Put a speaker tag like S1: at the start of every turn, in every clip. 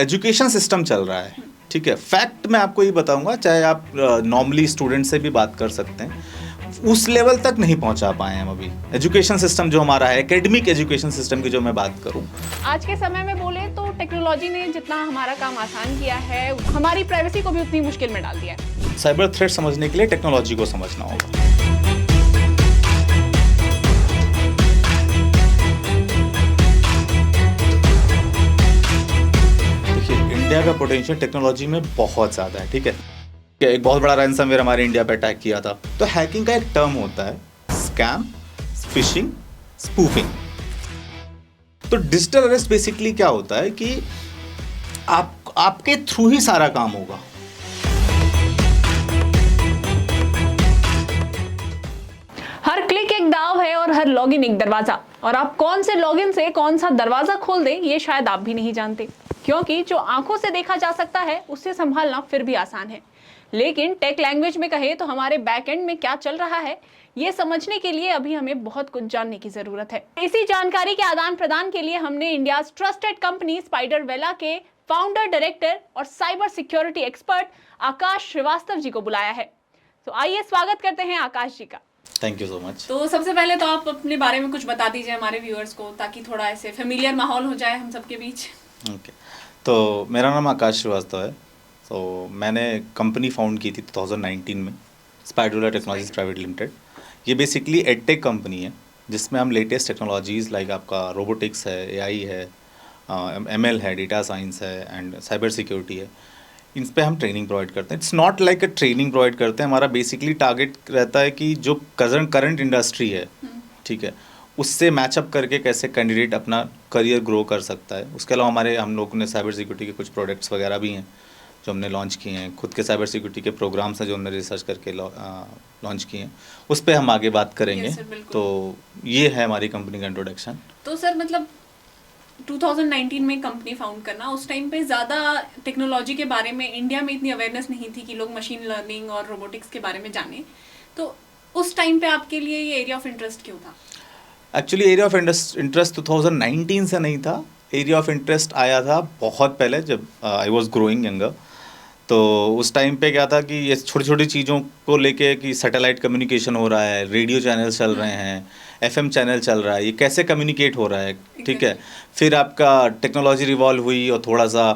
S1: Education system चल रहा है, ठीक है। फैक्ट मैं आपको ये बताऊंगा, चाहे आप नॉर्मली स्टूडेंट से भी बात कर सकते हैं, उस लेवल तक नहीं पहुंचा पाए हैं हम अभी। एजुकेशन सिस्टम जो हमारा है, एकेडमिक एजुकेशन सिस्टम की जो मैं बात करूं,
S2: आज के समय में बोले तो टेक्नोलॉजी ने जितना हमारा काम आसान किया है, हमारी प्राइवेसी को भी उतनी मुश्किल में डाल दिया है।
S1: साइबर थ्रेट समझने के लिए टेक्नोलॉजी को समझना होगा। इंडिया का पोटेंशियल टेक्नोलॉजी में बहुत ज़्यादा है, ठीक है। एक बहुत बड़ा रैंसमवेयर हमारे इंडिया पे अटैक किया था। तो हैकिंग का एक टर्म होता है स्कैम, फिशिंग, स्पूफिंग। तो डिजिटल अरेस्ट बेसिकली क्या होता है कि आपके थ्रू ही सारा काम होगा।
S2: हर क्लिक एक दाव है और हर लॉगिन एक दरवाजा, और आप कौन से लॉगिन से कौन सा दरवाजा खोल दें ये शायद आप भी नहीं जानते, क्योंकि जो आंखों से देखा जा सकता है उससे संभालना फिर भी आसान है, लेकिन टेक लैंग्वेज में कहे तो हमारे बैकएंड में क्या चल रहा है ये समझने के लिए अभी हमें बहुत कुछ जानने की जरूरत है। इसी जानकारी के आदान प्रदान के लिए हमने इंडिया ट्रस्टेड कंपनी स्पाइडरवेला के फाउंडर, डायरेक्टर और साइबर सिक्योरिटी एक्सपर्ट आकाश श्रीवास्तव जी को बुलाया है। तो आइए स्वागत करते हैं आकाश जी का।
S1: Thank you so much.
S2: तो सबसे पहले तो आप अपने बारे में कुछ बता दीजिए हमारे व्यूअर्स को, ताकि थोड़ा ऐसे फेमिलियर माहौल हो जाए हम सबके बीच।
S1: ओके, तो मेरा नाम आकाश श्रीवास्तव है। तो मैंने कंपनी फाउंड की थी 2019 में, स्पाइडरवेला टेक्नोलॉजीज प्राइवेट लिमिटेड। ये बेसिकली एडटेक कंपनी है जिसमें हम लेटेस्ट टेक्नोलॉजीज़ लाइक आपका रोबोटिक्स है, एआई है, एमएल है, डेटा साइंस है एंड साइबर सिक्योरिटी है, इन पे हम ट्रेनिंग प्रोवाइड करते हैं। It's not like a training provide करते हैं, हमारा बेसिकली टारगेट रहता है कि जो करंट इंडस्ट्री है, ठीक है, उससे मैचअप करके कैसे कैंडिडेट अपना करियर ग्रो कर सकता है। उसके अलावा हम लोगों ने साइबर सिक्योरिटी के कुछ प्रोडक्ट्स वगैरह भी हैं जो हमने लॉन्च किए हैं, खुद के साइबर सिक्योरिटी के प्रोग्राम्स हैं जो हमने रिसर्च करके लॉन्च किए हैं, उस पर हम आगे बात करेंगे। तो ये है हमारी कंपनी का इंट्रोडक्शन।
S2: तो सर मतलब 2019 में कंपनी फाउंड करना, उस टाइम पे ज़्यादा टेक्नोलॉजी के बारे में इंडिया में इतनी अवेयरनेस नहीं थी कि लोग मशीन लर्निंग और रोबोटिक्स के बारे में जाने। तो उस टाइम पे आपके लिए ये एरिया ऑफ इंटरेस्ट क्यों था?
S1: एक्चुअली एरिया ऑफ इंटरेस्ट 2019 से नहीं था, एरिया ऑफ इंटरेस्ट आया था बहुत पहले जब आई वॉज ग्रोइंग यंगर। तो उस टाइम पे क्या था कि ये छोटी छोटी चीज़ों को लेके कि सैटेलाइट कम्युनिकेशन हो रहा है, रेडियो चैनल चल रहे हैं, एफएम चैनल चल रहा है, ये कैसे कम्युनिकेट हो रहा है, ठीक है। फिर आपका टेक्नोलॉजी रिवॉल्व हुई और थोड़ा सा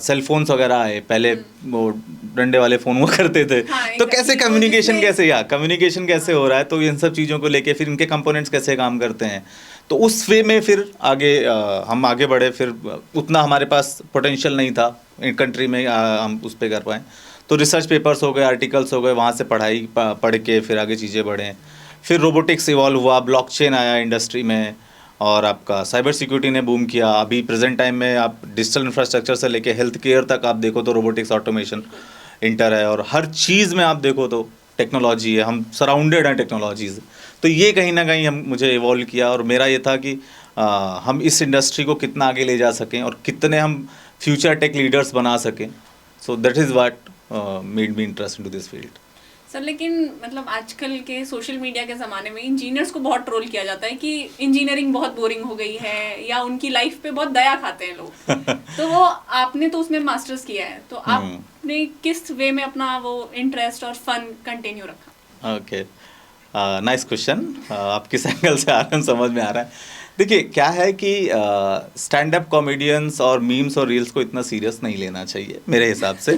S1: सेल फोन्स वगैरह आए। पहले वो डंडे वाले फ़ोन हुआ करते थे, तो कैसे कम्युनिकेशन कैसे हो रहा है, तो इन सब चीज़ों को लेके फिर इनके कंपोनेंट्स कैसे काम करते हैं, तो उस वे में फिर हम आगे बढ़े। फिर उतना हमारे पास पोटेंशियल नहीं था कंट्री में हम उस पर कर पाएँ, तो रिसर्च पेपर्स हो गए, आर्टिकल्स हो गए, वहाँ से पढ़ के फिर आगे चीज़ें बढ़ें। फिर रोबोटिक्स इवॉल्व हुआ, ब्लॉकचेन आया इंडस्ट्री में, और आपका साइबर सिक्योरिटी ने बूम किया। अभी प्रेजेंट टाइम में आप डिजिटल इंफ्रास्ट्रक्चर से लेके हेल्थ केयर तक आप देखो तो रोबोटिक्स, ऑटोमेशन इंटर है, और हर चीज़ में आप देखो तो टेक्नोलॉजी है, हम सराउंडेड हैं टेक्नोलॉजीज़। तो ये कहीं ना कहीं मुझे इवॉल्व किया, और मेरा ये था कि हम इस इंडस्ट्री को कितना आगे ले जा सकें और कितने हम फ्यूचर टेक लीडर्स बना सकें। So that is what made me interest into this field.
S2: Sir लेकिन मतलब आजकल के सोशल मीडिया के ज़माने में इंजीनियर्स को बहुत ट्रोल किया जाता है कि इंजीनियरिंग बहुत बोरिंग हो गई है, या उनकी लाइफ पे बहुत दया खाते हैं लोग। तो वो आपने तो उसमें मास्टर्स किया है, तो आपने किस वे में अपना वो इंटरेस्ट और फन कंटिन्यू रखा?
S1: Okay, nice question. आप किस एंगल से आ रहे हैं समझ में आ रहा है। देखिए क्या है कि स्टैंड अप कॉमेडियंस और मीम्स और रील्स को इतना सीरियस नहीं लेना चाहिए मेरे हिसाब से,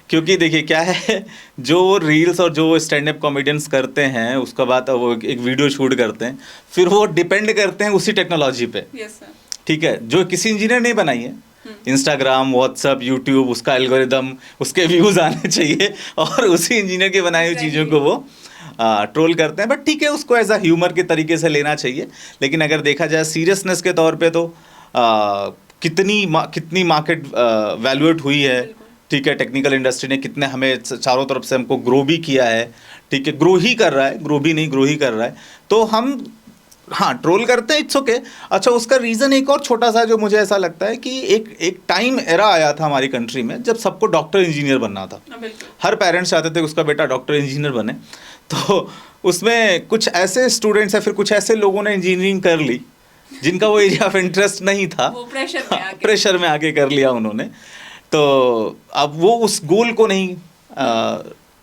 S1: क्योंकि देखिए क्या है, जो रील्स और जो स्टैंड अप कॉमेडियंस करते हैं उसके बाद वो एक वीडियो शूट करते हैं, फिर वो डिपेंड करते हैं उसी टेक्नोलॉजी पे, ठीक है, जो किसी इंजीनियर नहीं बनाई है। इंस्टाग्राम, व्हाट्सअप, यूट्यूब, उसका एल्गोरिदम, उसके व्यूज़ आने चाहिए, और उसी इंजीनियर की बनाई हुई चीज़ों को वो ट्रोल करते हैं। बट ठीक है, उसको एज अ ह्यूमर के तरीके से लेना चाहिए। लेकिन अगर देखा जाए सीरियसनेस के तौर पे तो कितनी मार्केट वैल्यूएट हुई है, ठीक है, टेक्निकल इंडस्ट्री ने कितने हमें चारों तरफ से हमको ग्रो भी किया है, ठीक है, ग्रो ही कर रहा है। तो हम हाँ ट्रोल करते हैं, इट्स ओके। अच्छा, उसका रीज़न एक और छोटा सा जो मुझे ऐसा लगता है कि एक टाइम एरा आया था हमारी कंट्री में जब सबको डॉक्टर इंजीनियर बनना था। हर पेरेंट्स चाहते थे उसका बेटा डॉक्टर इंजीनियर बने। तो उसमें कुछ ऐसे स्टूडेंट्स या फिर कुछ ऐसे लोगों ने इंजीनियरिंग कर ली जिनका वो एरिया ऑफ इंटरेस्ट नहीं था,
S2: वो प्रेशर में आके
S1: कर लिया उन्होंने। तो अब वो उस गोल को नहीं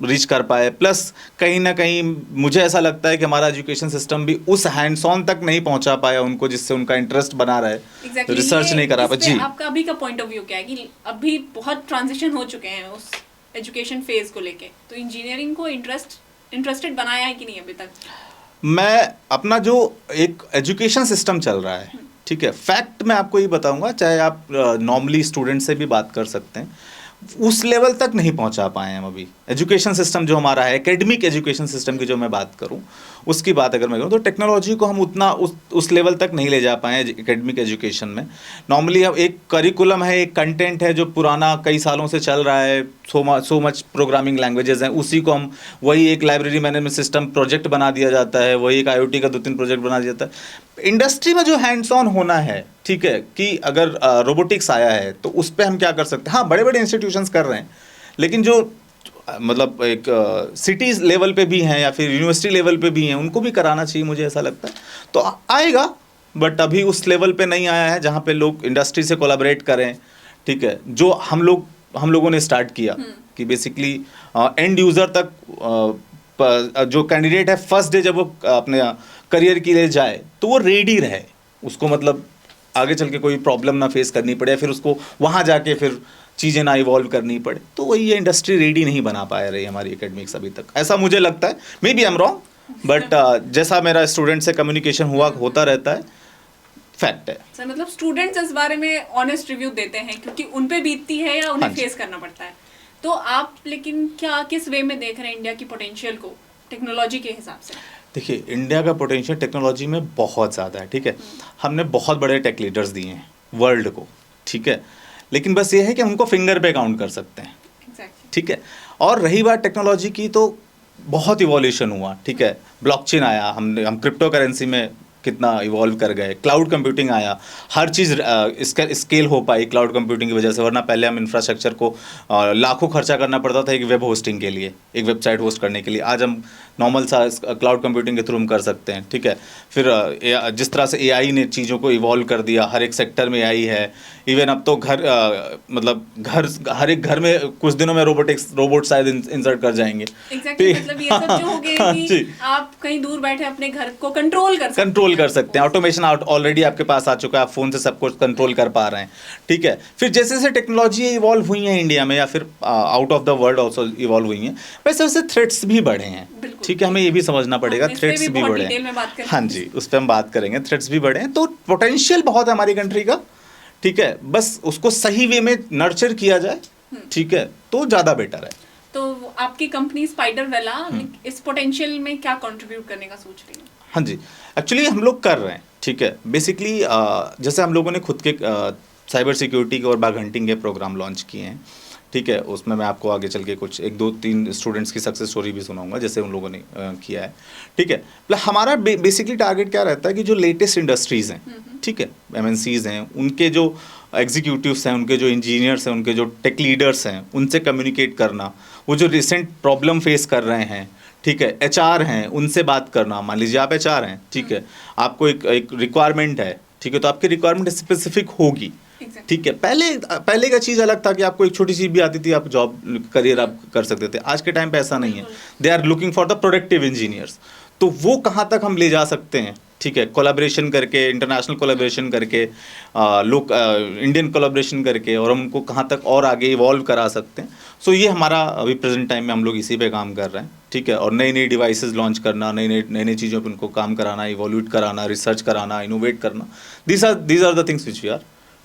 S1: रीच कर पाए। प्लस कहीं ना कहीं मुझे ऐसा लगता है कि हमारा एजुकेशन सिस्टम भी उस हैंड्स ऑन तक नहीं पहुंचा पाया उनको जिससे उनका इंटरेस्ट बना रहे।
S2: exactly,
S1: तो रिसर्च नहीं करा पाया। जी,
S2: आपका अभी का पॉइंट ऑफ व्यू क्या है कि अभी बहुत ट्रांजिशन हो चुके हैं उस एजुकेशन फेज को लेके, तो इंजीनियरिंग को इंटरेस्टेड बनाया है कि नहीं अभी तक?
S1: मैं अपना जो एक एजुकेशन सिस्टम चल रहा है, ठीक है, फैक्ट मैं आपको ये बताऊंगा, चाहे आप नॉर्मली स्टूडेंट से भी बात कर सकते हैं, उस लेवल तक नहीं पहुंचा पाए हैं हम अभी। एजुकेशन सिस्टम जो हमारा है, एकेडमिक एजुकेशन सिस्टम की जो मैं बात करूं, उसकी बात अगर मैं करूं तो टेक्नोलॉजी को हम उतना उस लेवल तक नहीं ले जा पाए हैं एकेडमिक एजुकेशन में। नॉर्मली अब एक करिकुलम है, एक कंटेंट है जो पुराना कई सालों से चल रहा है, सो मच प्रोग्रामिंग लैंग्वेजेस हैं, उसी को हम वही एक लाइब्रेरी मैनेजमेंट सिस्टम प्रोजेक्ट बना दिया जाता है, वही एक IoT का 2-3 प्रोजेक्ट बना दिया जाता है। इंडस्ट्री में जो हैंड्स ऑन होना है, ठीक है, कि अगर रोबोटिक्स आया है तो उस पर हम क्या कर सकते हैं। हाँ, बड़े बड़े इंस्टीट्यूशंस कर रहे हैं, लेकिन जो मतलब एक सिटीज़ लेवल पे भी हैं या फिर यूनिवर्सिटी लेवल पे भी हैं, उनको भी कराना चाहिए, मुझे ऐसा लगता है। तो आएगा, बट अभी उस लेवल पे नहीं आया है जहाँ पे लोग इंडस्ट्री से कोलैबोरेट करें, ठीक है। जो हम लोगों ने स्टार्ट किया कि बेसिकली एंड यूज़र तक जो कैंडिडेट है, फर्स्ट डे जब वो अपने करियर के लिए जाए तो वो रेडी रहे, उसको मतलब आगे चल के कोई प्रॉब्लम ना फेस करनी पड़े, फिर उसको वहाँ जाके फिर चीज़ें ना इवॉल्व करनी पड़े। तो वही ये इंडस्ट्री रेडी नहीं बना पाया रही हमारी एकेडमिक्स अभी तक, ऐसा मुझे लगता है। Maybe I am wrong, but जैसा मेरा स्टूडेंट से कम्युनिकेशन होता रहता है, फैक्ट है।
S2: सर, मतलब स्टूडेंट्स इस बारे में ऑनेस्ट रिव्यू देते हैं क्योंकि उन पे बीतती है या उन्हें फेस करना पड़ता है। तो आप लेकिन किस वे में देख रहे हैं इंडिया की पोटेंशियल को टेक्नोलॉजी के हिसाब से?
S1: देखिए, इंडिया का पोटेंशियल टेक्नोलॉजी में बहुत ज़्यादा है, ठीक है। हमने बहुत बड़े टेक लीडर्स दिए हैं वर्ल्ड को, ठीक है, लेकिन बस ये है कि हम उनको फिंगर पे काउंट कर सकते हैं, ठीक है। और रही बात टेक्नोलॉजी की, तो बहुत इवोल्यूशन हुआ, ठीक है। ब्लॉकचेन आया, हम क्रिप्टो करेंसी में कितना इवॉल्व कर गए, क्लाउड कंप्यूटिंग आया, हर चीज़ स्केल हो पाई क्लाउड कंप्यूटिंग की वजह से। वरना पहले हम इंफ्रास्ट्रक्चर को लाखों खर्चा करना पड़ता था एक वेब होस्टिंग के लिए, एक वेबसाइट होस्ट करने के लिए। आज हम नॉर्मल सा क्लाउड कंप्यूटिंग के थ्रू हम कर सकते हैं, ठीक है। फिर जिस तरह से AI ने चीज़ों को इवॉल्व कर दिया, हर एक सेक्टर में AI है। इवन अब तो हर एक घर में कुछ दिनों में रोबोट शायद इंसर्ट कर जाएंगे।
S2: मतलब ये सब जो हो गया कि आप कहीं दूर बैठे अपने घर को कंट्रोल कर सकते
S1: हैं। ऑटोमेशन ऑलरेडी आपके पास आ चुका है, आप फोन से सब कुछ कंट्रोल कर पा रहे हैं, ठीक है। फिर जैसे जैसे टेक्नोलॉजी इवॉल्व हुई है इंडिया में या फिर out of the world also evolve हुई है, वैसे वैसे थ्रेट्स भी बढ़े हैं, ठीक है। हमें ये भी समझना पड़ेगा, थ्रेट्स भी बढ़े हैं। हाँ जी, उस पर हम बात करेंगे। थ्रेट्स भी बढ़े हैं, तो पोटेंशियल बहुत है हमारी कंट्री का, ठीक है। बस उसको सही वे में नर्चर किया जाए, ठीक है, तो ज़्यादा बेटर है।
S2: तो आपकी कंपनी स्पाइडरवेला इस पोटेंशियल में क्या कंट्रीब्यूट करने का सोच रही है?
S1: हाँ जी, एक्चुअली हम लोग कर रहे हैं, ठीक है। बेसिकली जैसे हम लोगों ने खुद के साइबर सिक्योरिटी के और बग हंटिंग के प्रोग्राम लॉन्च किए हैं, ठीक है। उसमें मैं आपको आगे चल के कुछ 1-2-3 स्टूडेंट्स की सक्सेस स्टोरी भी सुनाऊंगा जैसे उन लोगों ने किया है, ठीक है। मतलब हमारा बेसिकली टारगेट क्या रहता है कि जो लेटेस्ट इंडस्ट्रीज़ हैं, ठीक है, MNCs हैं, उनके जो एग्जीक्यूटिव्स हैं, उनके जो इंजीनियर्स हैं, उनके जो टेक लीडर्स हैं, उनसे कम्युनिकेट करना, वो जो रिसेंट प्रॉब्लम फेस कर रहे हैं, ठीक है, HR हैं, उनसे बात करना। मान लीजिए आप HR हैं, ठीक है, आपको एक रिक्वायरमेंट है, ठीक है, तो आपकी रिक्वायरमेंट स्पेसिफिक होगी, ठीक है। पहले का चीज़ अलग था कि आपको एक छोटी सी भी आती थी, आप जॉब करियर आप कर सकते थे। आज के टाइम पे ऐसा नहीं है, they are looking for the productive engineers. तो वो कहाँ तक हम ले जा सकते हैं, ठीक है, कोलैबोरेशन करके, इंटरनेशनल कोलैबोरेशन करके, इंडियन कोलैबोरेशन करके, और हम उनको कहाँ तक और आगे इवॉल्व करा सकते हैं। सो ये हमारा अभी प्रेजेंट टाइम में हम लोग इसी पे काम कर रहे हैं, ठीक है। और नई नई डिवाइसेस लॉन्च करना, नई चीज़ों पे उनको काम कराना, इवोल्यूट कराना, रिसर्च कराना, इनोवेट करना, these are the things which we are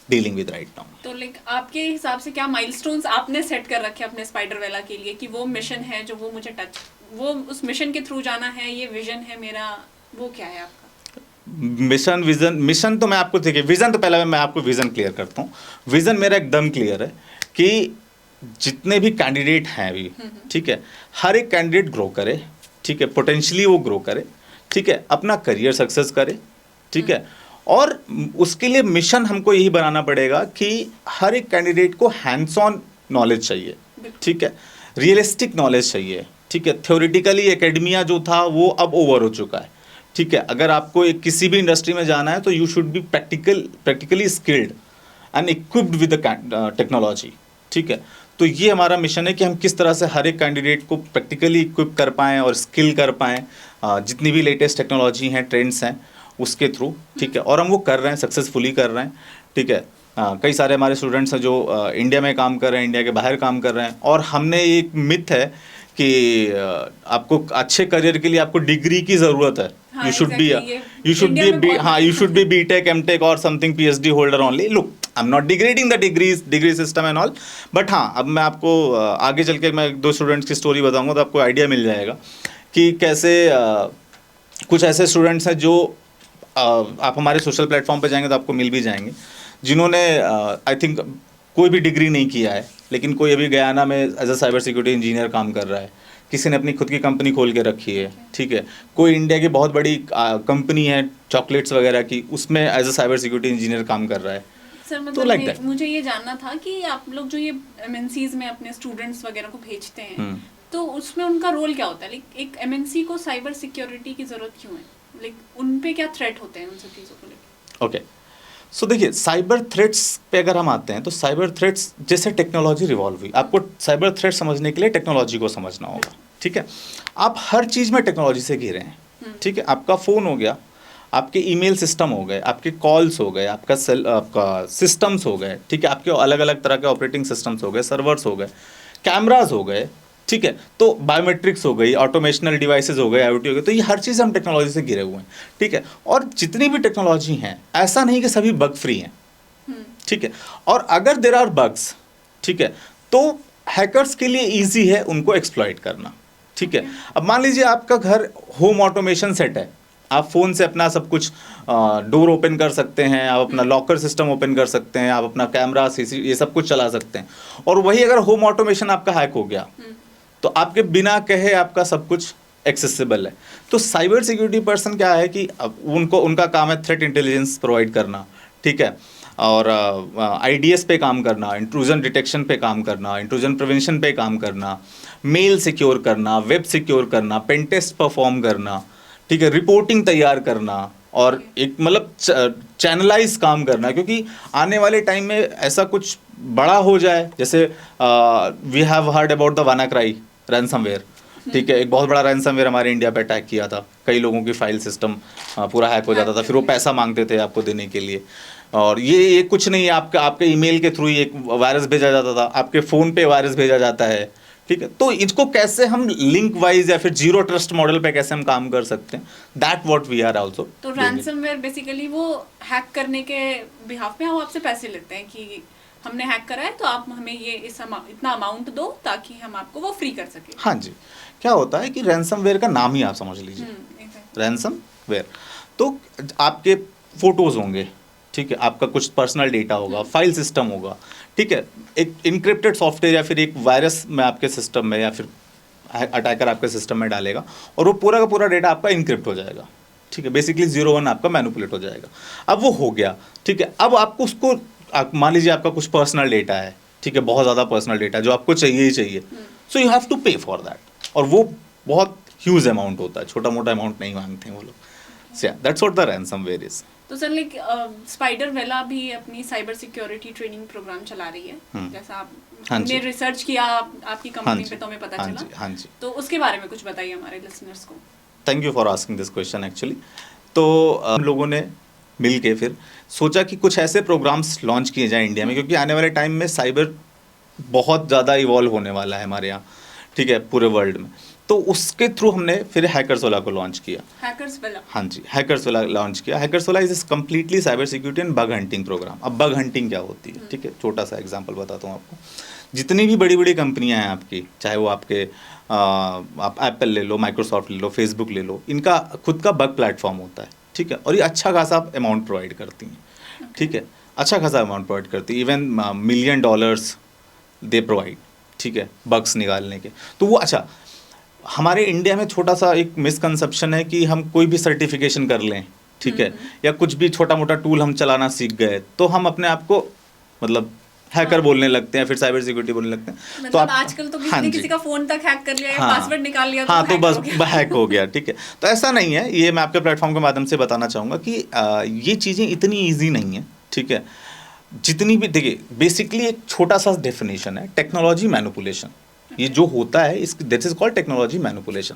S1: dealing with right now.
S2: तो लाइक आपके हिसाब से क्या माइलस्टोन्स आपने सेट कर रखे अपने स्पाइडरवेला के लिए कि वो मिशन है जो वो मुझे वो उस मिशन के थ्रू जाना है, ये विजन है मेरा, वो क्या है आपका?
S1: मिशन तो मैं आपको, देखिए, विजन तो पहले मैं आपको विजन क्लियर करता हूँ। विजन मेरा एकदम क्लियर है कि जितने भी कैंडिडेट हैं अभी, ठीक है, हर एक कैंडिडेट ग्रो करे, ठीक है, पोटेंशियली वो ग्रो करे, ठीक है, अपना करियर सक्सेस करे, ठीक है। और उसके लिए मिशन हमको यही बनाना पड़ेगा कि हर एक कैंडिडेट को हैंड्स ऑन नॉलेज चाहिए, ठीक है, रियलिस्टिक नॉलेज चाहिए, ठीक है। थ्योरेटिकली एकेडमिया जो था वो अब ओवर हो चुका है, ठीक है, अगर आपको एक किसी भी इंडस्ट्री में जाना है तो you should B practically skilled and equipped with the technology. ठीक है, तो ये हमारा मिशन है कि हम किस तरह से हर एक कैंडिडेट को प्रैक्टिकली इक्विप कर पाएँ और स्किल कर पाएँ जितनी भी लेटेस्ट टेक्नोलॉजी हैं, ट्रेंड्स हैं उसके थ्रू। ठीक है, और हम वो कर रहे हैं, सक्सेसफुली कर रहे हैं। ठीक है, कई सारे हमारे स्टूडेंट्स हैं जो इंडिया में काम कर रहे हैं, इंडिया के बाहर काम कर रहे हैं। और हमने एक मिथ है कि आपको अच्छे करियर के लिए आपको डिग्री की ज़रूरत है।
S3: हाँ,
S1: यू शुड बी
S3: इंडिया में बहुत
S1: हाँ, you should be BTech, MTech और something PhD holder only. Look, I am not degrading the degree system and all, but हाँ, अब मैं आपको आगे चल के मैं 2 स्टूडेंट्स की स्टोरी बताऊंगा तो आपको आइडिया मिल जाएगा कि कैसे कुछ ऐसे स्टूडेंट्स हैं जो आप हमारे सोशल प्लेटफॉर्म पे जाएंगे तो आपको मिल भी जाएंगे, जिन्होंने आई थिंक कोई भी डिग्री नहीं किया है, लेकिन कोई अभी गयाना में as a cyber security engineer काम कर रहा है, किसी ने अपनी खुद की कंपनी खोल के रखी है। ठीक है, कोई इंडिया की बहुत बड़ी कंपनी है चॉकलेट्स वगैरह की, उसमें as a cyber security engineer काम कर रहा है।
S3: सर
S1: तो
S3: मतलब
S1: like that.
S3: मुझे ये जानना था कि आप लोग जो ये एमएनसीज में अपने स्टूडेंट्स वगैरह को भेजते हैं, तो उसमें उनका रोल क्या होता है? लाइक एक एमएनसी को साइबर सिक्योरिटी की जरूरत क्यों है? लाइक उन पे क्या थ्रेट होते हैं उन सब चीज़ों को लेकर?
S1: ओके, सो देखिए, साइबर थ्रेट्स पे अगर हम आते हैं तो साइबर थ्रेट्स जैसे टेक्नोलॉजी रिवॉल्व हुई, आपको साइबर थ्रेट समझने के लिए टेक्नोलॉजी को समझना होगा। ठीक है, आप हर चीज़ में टेक्नोलॉजी से घिरे हैं। ठीक है, आपका फ़ोन हो गया, आपके ईमेल सिस्टम हो गए, आपके कॉल्स हो गए, आपका सिस्टम्स हो गए। ठीक है, आपके अलग अलग तरह के ऑपरेटिंग सिस्टम्स हो गए, सर्वर्स हो गए, कैमराज हो गए। ठीक है, तो बायोमेट्रिक्स हो गई, ऑटोमेशनल डिवाइसेस हो गए, IoT हो गए, तो ये हर चीज़ हम टेक्नोलॉजी से घिरे हुए हैं। ठीक है, और जितनी भी टेक्नोलॉजी हैं, ऐसा नहीं कि सभी बग फ्री हैं। ठीक है, और अगर देर आर बग्स, ठीक है, तो हैकर्स के लिए ईजी है उनको एक्सप्लॉइट करना। ठीक है, अब मान लीजिए आपका घर होम ऑटोमेशन सेट है, आप फ़ोन से अपना सब कुछ डोर ओपन कर सकते हैं, आप अपना लॉकर सिस्टम ओपन कर सकते हैं, आप अपना कैमरा CC ये सब कुछ चला सकते हैं। और वही अगर होम ऑटोमेशन आपका हैक हो गया तो आपके बिना कहे आपका सब कुछ एक्सेसिबल है। तो साइबर सिक्योरिटी पर्सन क्या है कि अब उनका काम है थ्रेट इंटेलिजेंस प्रोवाइड करना। ठीक है, और IDS पे काम करना, इंट्रूजन डिटेक्शन पे काम करना, इंट्रूजन प्रिवेंशन पे काम करना, मेल सिक्योर करना, वेब सिक्योर करना, पेन टेस्ट परफॉर्म करना। ठीक है, रिपोर्टिंग तैयार करना और एक मतलब चैनलाइज काम करना, क्योंकि आने वाले टाइम में ऐसा कुछ बड़ा हो जाए, जैसे we have heard about the WannaCry ransomware. ठीक है, एक बहुत बड़ा रैंसमवेयर हमारे इंडिया पे अटैक किया था, कई लोगों की फाइल सिस्टम पूरा हैक हो जाता था, फिर वो पैसा मांगते थे आपको देने के लिए। और ये कुछ नहीं है, आपके ईमेल के थ्रू ही एक वायरस भेजा जाता था, आपके फ़ोन पे वायरस भेजा जाता है। ठीक है, तो इसको कैसे हम लिंक वाइज या फिर जीरो ट्रस्ट मॉडल पे कैसे हम काम कर सकते हैं, that what we are also.
S3: तो रैंसमवेयर बेसिकली वो हैक करने के बिहाफ में हम आपसे पैसे लेते हैं कि हमने हैक करा है तो आप हमें ये इतना अमाउंट दो ताकि हम आपको वो फ्री कर सके।
S1: हाँ जी, क्या होता है कि रैंसमवेयर का नाम ही आप समझ लीजिए, रैंसमवेयर। तो आपके फोटोज होंगे, ठीक है, आपका कुछ पर्सनल डेटा होगा, फाइल सिस्टम होगा। ठीक है, एक इनक्रिप्टेड सॉफ्टवेयर या फिर एक वायरस में आपके सिस्टम में या फिर अटैकर आपके सिस्टम में डालेगा और वो पूरा का पूरा डेटा आपका इनक्रिप्ट हो जाएगा। ठीक है, बेसिकली 0-1 आपका मैनिपुलेट हो जाएगा। अब वो हो गया, ठीक है, अब आपको उसको मान लीजिए आपका कुछ पर्सनल डेटा है, ठीक है, बहुत ज़्यादा पर्सनल डेटा जो आपको चाहिए ही चाहिए, सो यू हैव टू पे फॉर दैट, और वो बहुत ह्यूज अमाउंट होता है, छोटा मोटा अमाउंट नहीं मांगते हैं वो लोग। So that's what the ransomware is.
S3: तो सर लाइक स्पाइडरवेला भी अपनी साइबर सिक्योरिटी ट्रेनिंग प्रोग्राम चला रही है, जैसा आप हमने रिसर्च किया आपकी कंपनी पे तो हमें पता चला।
S1: हाँ जी,
S3: तो उसके बारे में कुछ बताइए हमारे लिसनर्स को।
S1: Thank you for asking this question actually. तो हम लोगों ने मिल के फिर सोचा कि कुछ ऐसे प्रोग्राम्स लॉन्च किए जाएं इंडिया में, क्योंकि आने वाले टाइम में साइबर बहुत ज़्यादा इवॉल्व होने वाला है हमारे यहाँ, ठीक है, पूरे वर्ल्ड में। तो उसके थ्रू हमने फिर हैकर्सवाला को लॉन्च किया।
S3: हैकर्सवाला?
S1: हाँ जी, हैकर्सवाला लॉन्च किया। Hackerswala is completely cyber security and bug hunting program. अब बग हंटिंग क्या होती है, ठीक है, छोटा सा एग्जांपल बताता हूँ आपको। जितनी भी बड़ी बड़ी कंपनियां हैं आपकी, चाहे वो आपके आप एप्पल ले लो, माइक्रोसॉफ्ट ले लो, फेसबुक ले लो, इनका खुद का बग प्लेटफॉर्म होता है, ठीक है, और ये अच्छा खासा अमाउंट प्रोवाइड करती हैं, ठीक है, अच्छा खासा अमाउंट प्रोवाइड करती है, इवन $1 मिलियन दे प्रोवाइड, ठीक है, बग्स निकालने के। तो वो अच्छा, हमारे इंडिया में छोटा सा एक मिसकंसेप्शन है कि हम कोई भी सर्टिफिकेशन कर लें, ठीक है, या कुछ भी छोटा मोटा टूल हम चलाना सीख गए तो हम अपने आप को मतलब हैकर बोलने लगते हैं, फिर साइबर सिक्योरिटी बोलने लगते हैं।
S3: मतलब
S1: तो आप
S3: आजकल तो किसी
S1: हाँ
S3: ने
S1: जी।
S3: किसी का फोन तक हैक कर लिया या
S1: हाँ।
S3: पासवर्ड निकाल लिया
S1: हाँ तो
S3: hack
S1: बस
S3: हो गया।
S1: हैक हो गया, ठीक है। तो ऐसा नहीं है, ये मैं आपके प्लेटफॉर्म के माध्यम से बताना चाहूँगा कि ये चीज़ें इतनी ईजी नहीं है, ठीक है। जितनी भी देखिए, बेसिकली एक छोटा सा डेफिनेशन है, टेक्नोलॉजी मैनिपुलेशन। ये जो होता है इस this is called technology manipulation.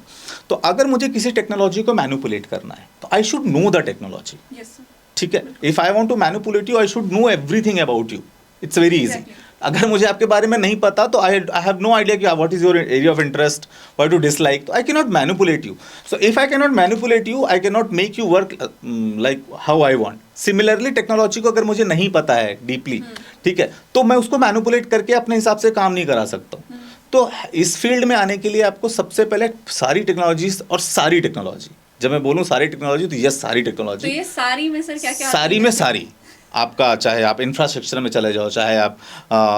S1: तो अगर मुझे किसी टेक्नोलॉजी को मैनिपुलेट करना है तो I should know the technology,
S3: Yes, sir.
S1: ठीक है। If I want to manipulate you I should know everything about you, it's very easy.
S3: Exactly.
S1: अगर मुझे आपके बारे में नहीं पता तो आई हैव नो आइडिया कि what is your area of interest, what to dislike, तो I can not manipulate you. So if I can not manipulate you, I can not make you work like how I want. Similarly technology को अगर मुझे नहीं पता है deeply, ठीक है, तो मैं उसको मैनिपुलेट करके अपने हिसाब से काम नहीं करा सकता हूँ। तो इस फील्ड में आने के लिए आपको सबसे पहले सारी टेक्नोलॉजीज और सारी टेक्नोलॉजी, जब मैं बोलूँ सारी टेक्नोलॉजी तो यस सारी
S3: तो
S1: टेक्नोलॉजी,
S3: ये सारी में सर क्या क्या
S1: सारी में सारी, आपका चाहे आप इंफ्रास्ट्रक्चर में चले जाओ, चाहे आप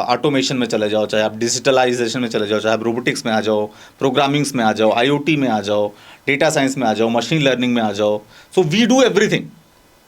S1: ऑटोमेशन में चले जाओ, चाहे आप डिजिटलाइजेशन में चले जाओ, चाहे आप रोबोटिक्स में आ जाओ, प्रोग्रामिंग्स में आ जाओ, आईओटी में आ जाओ, डेटा साइंस में आ जाओ, मशीन लर्निंग में आ जाओ। So we do everything.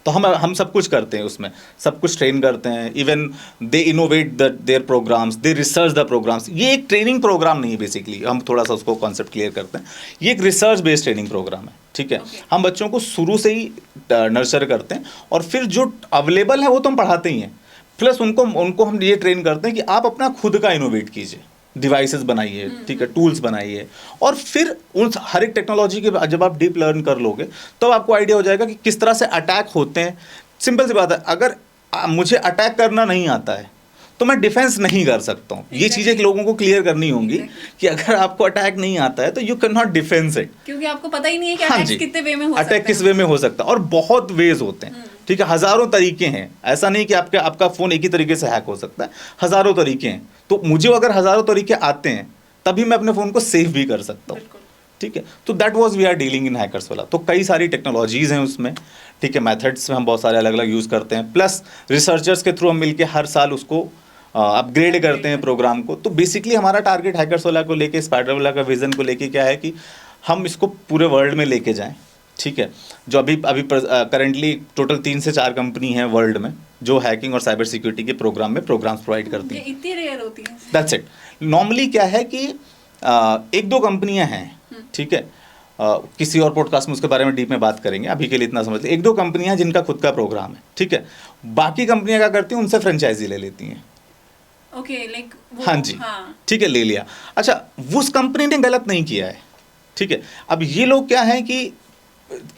S1: तो हम सब कुछ करते हैं, उसमें सब कुछ ट्रेन करते हैं। Even they innovate their programmes, they research the programmes. ये एक ट्रेनिंग प्रोग्राम नहीं है बेसिकली, हम थोड़ा सा उसको कॉन्सेप्ट क्लियर करते हैं। ये एक रिसर्च बेस्ड ट्रेनिंग प्रोग्राम है, ठीक है।
S3: Okay.
S1: हम बच्चों को शुरू से ही नर्चर करते हैं और फिर जो अवेलेबल है वो तो हम पढ़ाते ही हैं, प्लस उनको हम ये ट्रेन करते हैं कि आप अपना खुद का इनोवेट कीजिए, डिवाइसेस बनाइए, ठीक है, टूल्स बनाइए। और फिर उन हर एक टेक्नोलॉजी के जब आप डीप लर्न कर लोगे तो आपको आइडिया हो जाएगा कि किस तरह से अटैक होते हैं। सिंपल सी बात है, अगर मुझे अटैक करना नहीं आता है तो मैं डिफेंस नहीं कर सकता हूँ। ये चीज़ें लोगों को क्लियर करनी होंगी कि अगर आपको अटैक नहीं आता है तो you can not defence it,
S3: क्योंकि आपको पता ही नहीं है कि
S1: हाँ
S3: अटैक
S1: जी,
S3: कितने वे में हो सकता
S1: अटैक
S3: है।
S1: किस वे में हो सकता है, और बहुत वेज होते हैं, ठीक है। हजारों तरीके हैं, ऐसा नहीं कि आपका फ़ोन एक ही तरीके से हैक हो सकता है, हजारों तरीके हैं। तो मुझे अगर हजारों तरीके आते हैं तभी मैं अपने फ़ोन को सेफ भी कर सकता हूँ,
S3: बिल्कुल।
S1: ठीक है। तो that was we are dealing in hackers वाला। तो कई सारी टेक्नोलॉजीज़ हैं उसमें, ठीक है, मेथड्स में हम बहुत सारे अलग अलग यूज़ करते हैं, प्लस रिसर्चर्स के थ्रू हम मिलके हर साल उसको अपग्रेड करते हैं प्रोग्राम को। तो बेसिकली हमारा टारगेट हैकर्स वाला को लेके, स्पाइडर वाला का विजन को लेके क्या है कि हम इसको पूरे वर्ल्ड में लेके जाएं, ठीक है। जो अभी करंटली टोटल 3 से 4 कंपनी हैं वर्ल्ड में जो हैकिंग और साइबर सिक्योरिटी के प्रोग्राम में प्रोग्राम्स प्रोवाइड करती
S3: ये
S1: हैं।
S3: इतनी रेयर होती है।
S1: That's it. नॉर्मली क्या है कि 1-2 कंपनियां हैं, ठीक है। किसी और पॉडकास्ट में उसके बारे में डीप में बात करेंगे, अभी के लिए इतना समझ लें। 1-2 कंपनियां हैं जिनका खुद का प्रोग्राम है, ठीक है। बाकी कंपनियां क्या करती हैं, उनसे फ्रेंचाइजी ले लेती हैं।
S3: ओके, लाइक
S1: हाँ जी, ठीक है, ले लिया। अच्छा, उस कंपनी ने गलत नहीं किया है, ठीक है। अब ये लोग क्या है कि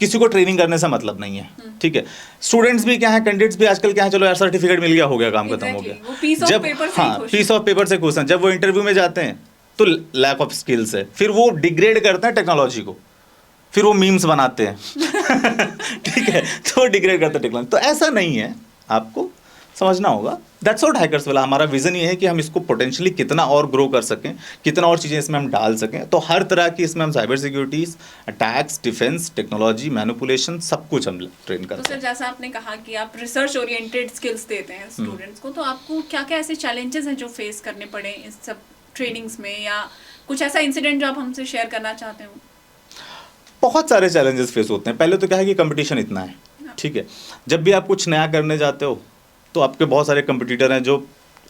S1: किसी को ट्रेनिंग करने से मतलब नहीं है, ठीक है। स्टूडेंट्स भी क्या है, कैंडिडेट्स भी आजकल क्या है, चलो यार सर्टिफिकेट मिल गया, हो गया, काम खत्म हो
S3: Exactly,
S1: गया।
S3: वो piece of
S1: जब
S3: paper से ही
S1: हाँ,
S3: खुश
S1: पीस ऑफ पेपर से खुश हैं। जब वो इंटरव्यू में जाते हैं तो लैक ऑफ स्किल्स है, फिर वो डिग्रेड करते हैं टेक्नोलॉजी को, फिर वो मीम्स बनाते हैं ठीक है, तो डिग्रेड करते हैं टेक्नोलॉजी। तो ऐसा नहीं है, आपको समझना होगा। दैट्स व्हाट हैकर्स वाला हमारा विजन ये है कि हम इसको पोटेंशियली कितना और ग्रो कर सकें, कितना और चीज़ें इसमें हम डाल सकें। तो हर तरह की इसमें हम cyber securities, attacks, defence, technology, manipulation, सब कुछ हम ट्रेन
S3: तो
S1: करते
S3: सर
S1: हैं।
S3: जैसा आपने कहा कि आप रिसर्च ओरिएंटेड स्किल्स देते हैं स्टूडेंट्स को, तो आपको क्या क्या ऐसे चैलेंजेस हैं जो फेस करने पड़े इस सब ट्रेनिंग्स में, या कुछ ऐसा इंसिडेंट जो आप हमसे शेयर करना चाहते हो?
S1: बहुत सारे चैलेंजेस फेस होते हैं। पहले तो क्या है कि कंपटीशन इतना है, ठीक है। जब भी आप कुछ नया करने जाते हो तो आपके बहुत सारे कंपटीटर हैं जो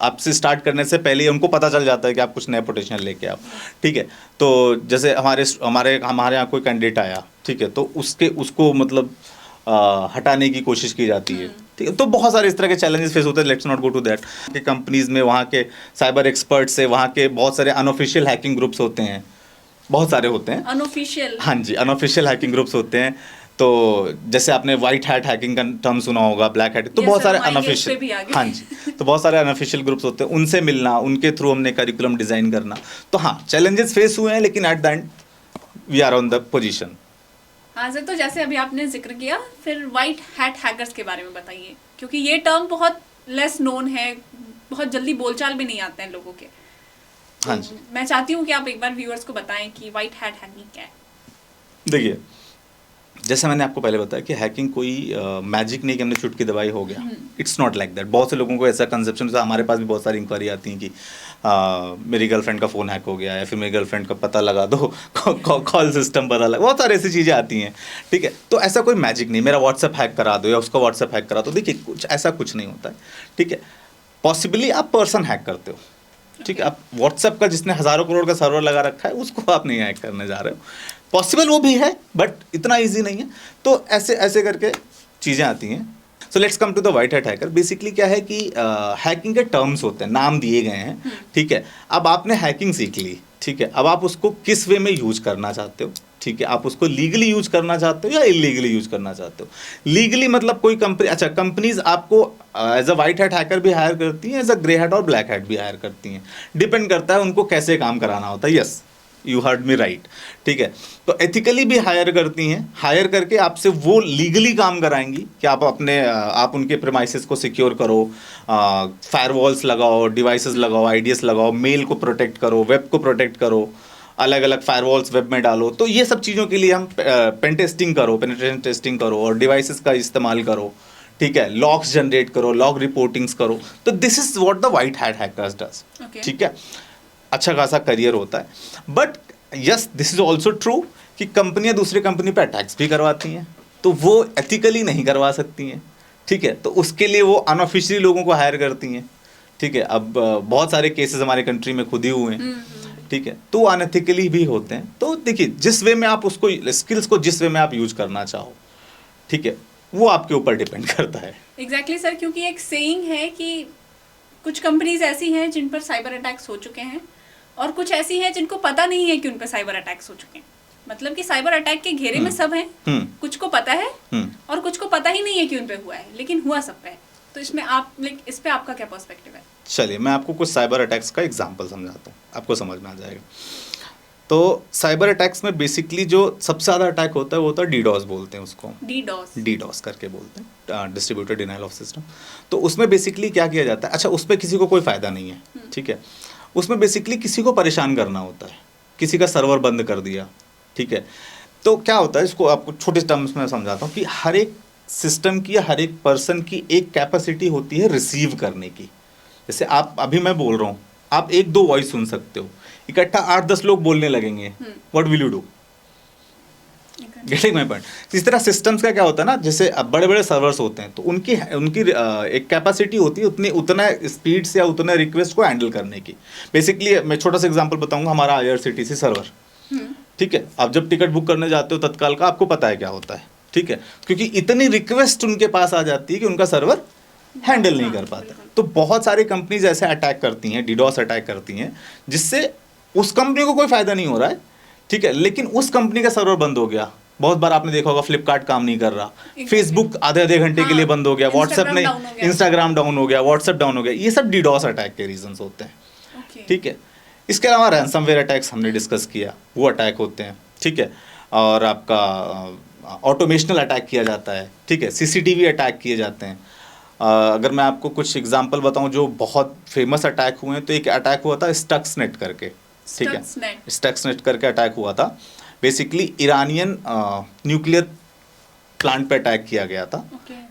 S1: आपसे स्टार्ट करने से पहले ही उनको पता चल जाता है कि आप कुछ नया पोटेंशियल लेके आओ, ठीक है। तो जैसे हमारे यहाँ कोई कैंडिडेट आया, ठीक है, तो उसको मतलब हटाने की कोशिश की जाती है, ठीक है। तो बहुत सारे इस तरह के चैलेंजेस फेस होते हैं। Let's not go to that. कि कंपनीज में वहाँ के साइबर एक्सपर्ट्स से, वहाँ के बहुत सारे अनऑफिशियल हैकिंग ग्रुप्स होते हैं, बहुत सारे होते हैं।
S3: अनऑफिशियल?
S1: हाँ जी, अनऑफिशियल हैकिंग ग्रुप्स होते हैं। तो जैसे आपने वाइट हैट हैकिंग का टर्म सुना होगा, ब्लैक हैट, तो बहुत सारे अनऑफिशियल, हाँ जी, तो बहुत सारे अनऑफिशियल ग्रुप्स होते हैं, उनसे मिलना, उनके थ्रू हमने करिकुलम डिज़ाइन करना। तो हाँ, चैलेंजेस फेस हुए हैं, लेकिन at the end we are on the position.
S3: हाँ सर, तो जैसे अभी आपने जिक्र किया, फिर वाइट हैट हैकर्स के बारे में बताइए, क्योंकि ये टर्म बहुत लेस नोन है, बहुत जल्दी बोलचाल भी नहीं आते हैं लोगों के।
S1: हाँ जी,
S3: मैं चाहती हूँ कि आप एक बार व्यूअर्स को बताएं कि वाइट हैट हैकिंग क्या है।
S1: देखिए, जैसे मैंने आपको पहले बताया कि हैकिंग कोई मैजिक नहीं कि हमने चुटकी दवाई हो गया। It's not like that. बहुत से लोगों को ऐसा कंसेप्शन, हमारे पास भी बहुत सारी इंक्वायरी आती हैं कि मेरी गर्लफ्रेंड का फ़ोन हैक हो गया, या फिर मेरी गर्लफ्रेंड का पता लगा दो, कॉल सिस्टम पता लगा, बहुत सारी ऐसी चीज़ें आती हैं, ठीक है। तो ऐसा कोई मैजिक नहीं, मेरा व्हाट्सएप हैक करा दो या उसका व्हाट्सएप हैक करा दो। देखिए, कुछ ऐसा कुछ नहीं होता है, ठीक है। पॉसिबली आप पर्सन हैक करते हो, ठीक है। आप व्हाट्सएप का जिसने हज़ारों करोड़ का सर्वर लगा रखा है उसको आप नहीं हैक करने जा रहे हो। पॉसिबल वो भी है बट इतना ईजी नहीं है। तो ऐसे ऐसे करके चीज़ें आती हैं। So let's come to the white hat hacker. Basically क्या है कि हैकिंग के टर्म्स होते हैं, नाम दिए गए हैं, ठीक है। अब आपने हैकिंग सीख ली, ठीक है। अब आप उसको किस वे में यूज करना चाहते हो, ठीक है। आप उसको लीगली यूज करना चाहते हो या इलीगली यूज करना चाहते हो। लीगली मतलब कोई कंपनी, अच्छा कंपनीज आपको as a white hat hacker भी हायर करती हैं, एज अ ग्रे हैट और ब्लैक हैट भी हायर करती हैं। डिपेंड करता है उनको कैसे काम कराना होता है। Yes, you heard me right, ठीक है। तो एथिकली भी हायर करती हैं, हायर करके आपसे वो लीगली काम कराएंगी कि आप अपने आप उनके प्रेमाइसेस को सिक्योर करो, फायरवॉल्स लगाओ, डिवाइसेस लगाओ, आईडीएस लगाओ, मेल को प्रोटेक्ट करो, वेब को प्रोटेक्ट करो, अलग अलग फायरवॉल्स वेब में डालो। तो ये सब चीज़ों के लिए हम पेन टेस्टिंग करो, पेनिट्रेशन टेस्टिंग करो और डिवाइसेस का इस्तेमाल करो, ठीक है। लॉग्स जनरेट करो, लॉग रिपोर्टिंग्स करो। तो this is what the white hat hackers does, ठीक है। अच्छा खासा करियर होता है। But yes, this is also true कि कंपनियां दूसरी कंपनी पे अटैक्स भी करवाती हैं, तो वो एथिकली नहीं करवा सकती हैं, ठीक है। तो उसके लिए वो अनऑफिशियली लोगों को हायर करती हैं, ठीक है। अब बहुत सारे केसेस हमारे कंट्री में खुद ही हुए हैं, ठीक है। तो अनएथिकली भी होते हैं। तो देखिए, जिस वे में आप उसको स्किल्स को जिस वे में आप यूज करना चाहो, ठीक है, वो आपके ऊपर डिपेंड करता है।
S3: एग्जैक्टली सर, क्योंकि एक सेइंग है कि कुछ कंपनीज ऐसी हैं जिन पर साइबर अटैक्स हो चुके हैं और कुछ ऐसी हैं जिनको पता नहीं है कि उन पर साइबर अटैक्स हो चुके हैं। मतलब कि साइबर अटैक के घेरे में सब हैं, कुछ को पता है और कुछ को पता ही नहीं है कि उन पे हुआ है, लेकिन हुआ सब पे है। तो इसमें आप इस पे आपका क्या पर्सपेक्टिव है?
S1: चलिए मैं आपको कुछ साइबर अटैक्स का एग्जांपल समझाता हूँ, आपको समझ में आ जाएगा। तो साइबर अटैक्स में बेसिकली जो सबसे ज़्यादा अटैक होता है वो होता है डीडॉस, बोलते हैं उसको, डीडॉस करके बोलते हैं, डिस्ट्रीब्यूटेड डिनायल ऑफ सिस्टम। तो उसमें बेसिकली क्या किया जाता है, अच्छा उसमें किसी को कोई फ़ायदा नहीं है, ठीक है। उसमें बेसिकली किसी को परेशान करना होता है, किसी का सर्वर बंद कर दिया, ठीक है। तो क्या होता है, इसको आपको छोटे टर्म्स में समझाता हूँ कि हर एक सिस्टम की या हर एक पर्सन की एक कैपेसिटी होती है रिसीव करने की। जैसे आप अभी मैं बोल रहा हूँ, आप एक दो वॉइस सुन सकते हो, इकट्ठा 8-10 लोग बोलने लगेंगे, what will you do? Getting my point. इस तरह सिस्टम्स का क्या होता है ना, जैसे अब बड़े बड़े सर्वर्स होते हैं तो उनकी एक कैपेसिटी होती है उतना स्पीड से या उतना रिक्वेस्ट को हैंडल करने की। बेसिकली मैं छोटा सा एग्जांपल बताऊंगा, हमारा IRCTC सर्वर, ठीक है। आप जब टिकट बुक करने जाते हो तत्काल का, आपको पता है क्या होता है, ठीक है, क्योंकि इतनी रिक्वेस्ट उनके पास आ जाती है कि उनका सर्वर हैंडल नहीं कर पाता। तो बहुत सारी कंपनीज ऐसे अटैक करती हैं, डीडॉस अटैक करती हैं, जिससे उस कंपनी को कोई फायदा नहीं हो रहा है, ठीक है, लेकिन उस कंपनी का सर्वर बंद हो गया। बहुत बार आपने देखा होगा फ्लिपकार्ट काम नहीं कर रहा, फेसबुक आधे घंटे के लिए बंद हो गया, व्हाट्सएप नहीं, इंस्टाग्राम डाउन हो गया, व्हाट्सएप डाउन हो गया। ये सब डीडॉस अटैक के रीजंस होते हैं, ठीक है। इसके अलावा रैंसमवेयर अटैक्स हमने डिस्कस किया, वो अटैक होते हैं, ठीक है। और आपका ऑटोमेशनल अटैक किया जाता है, ठीक है, CCTV अटैक किए जाते हैं। अगर मैं आपको कुछ एग्जांपल बताऊं जो बहुत फेमस अटैक हुए हैं, तो एक अटैक हुआ था स्टक्सनेट करके, ठीक है, स्टक्सनेट करके अटैक हुआ था। बेसिकली ईरानियन न्यूक्लियर प्लांट पे अटैक किया गया था,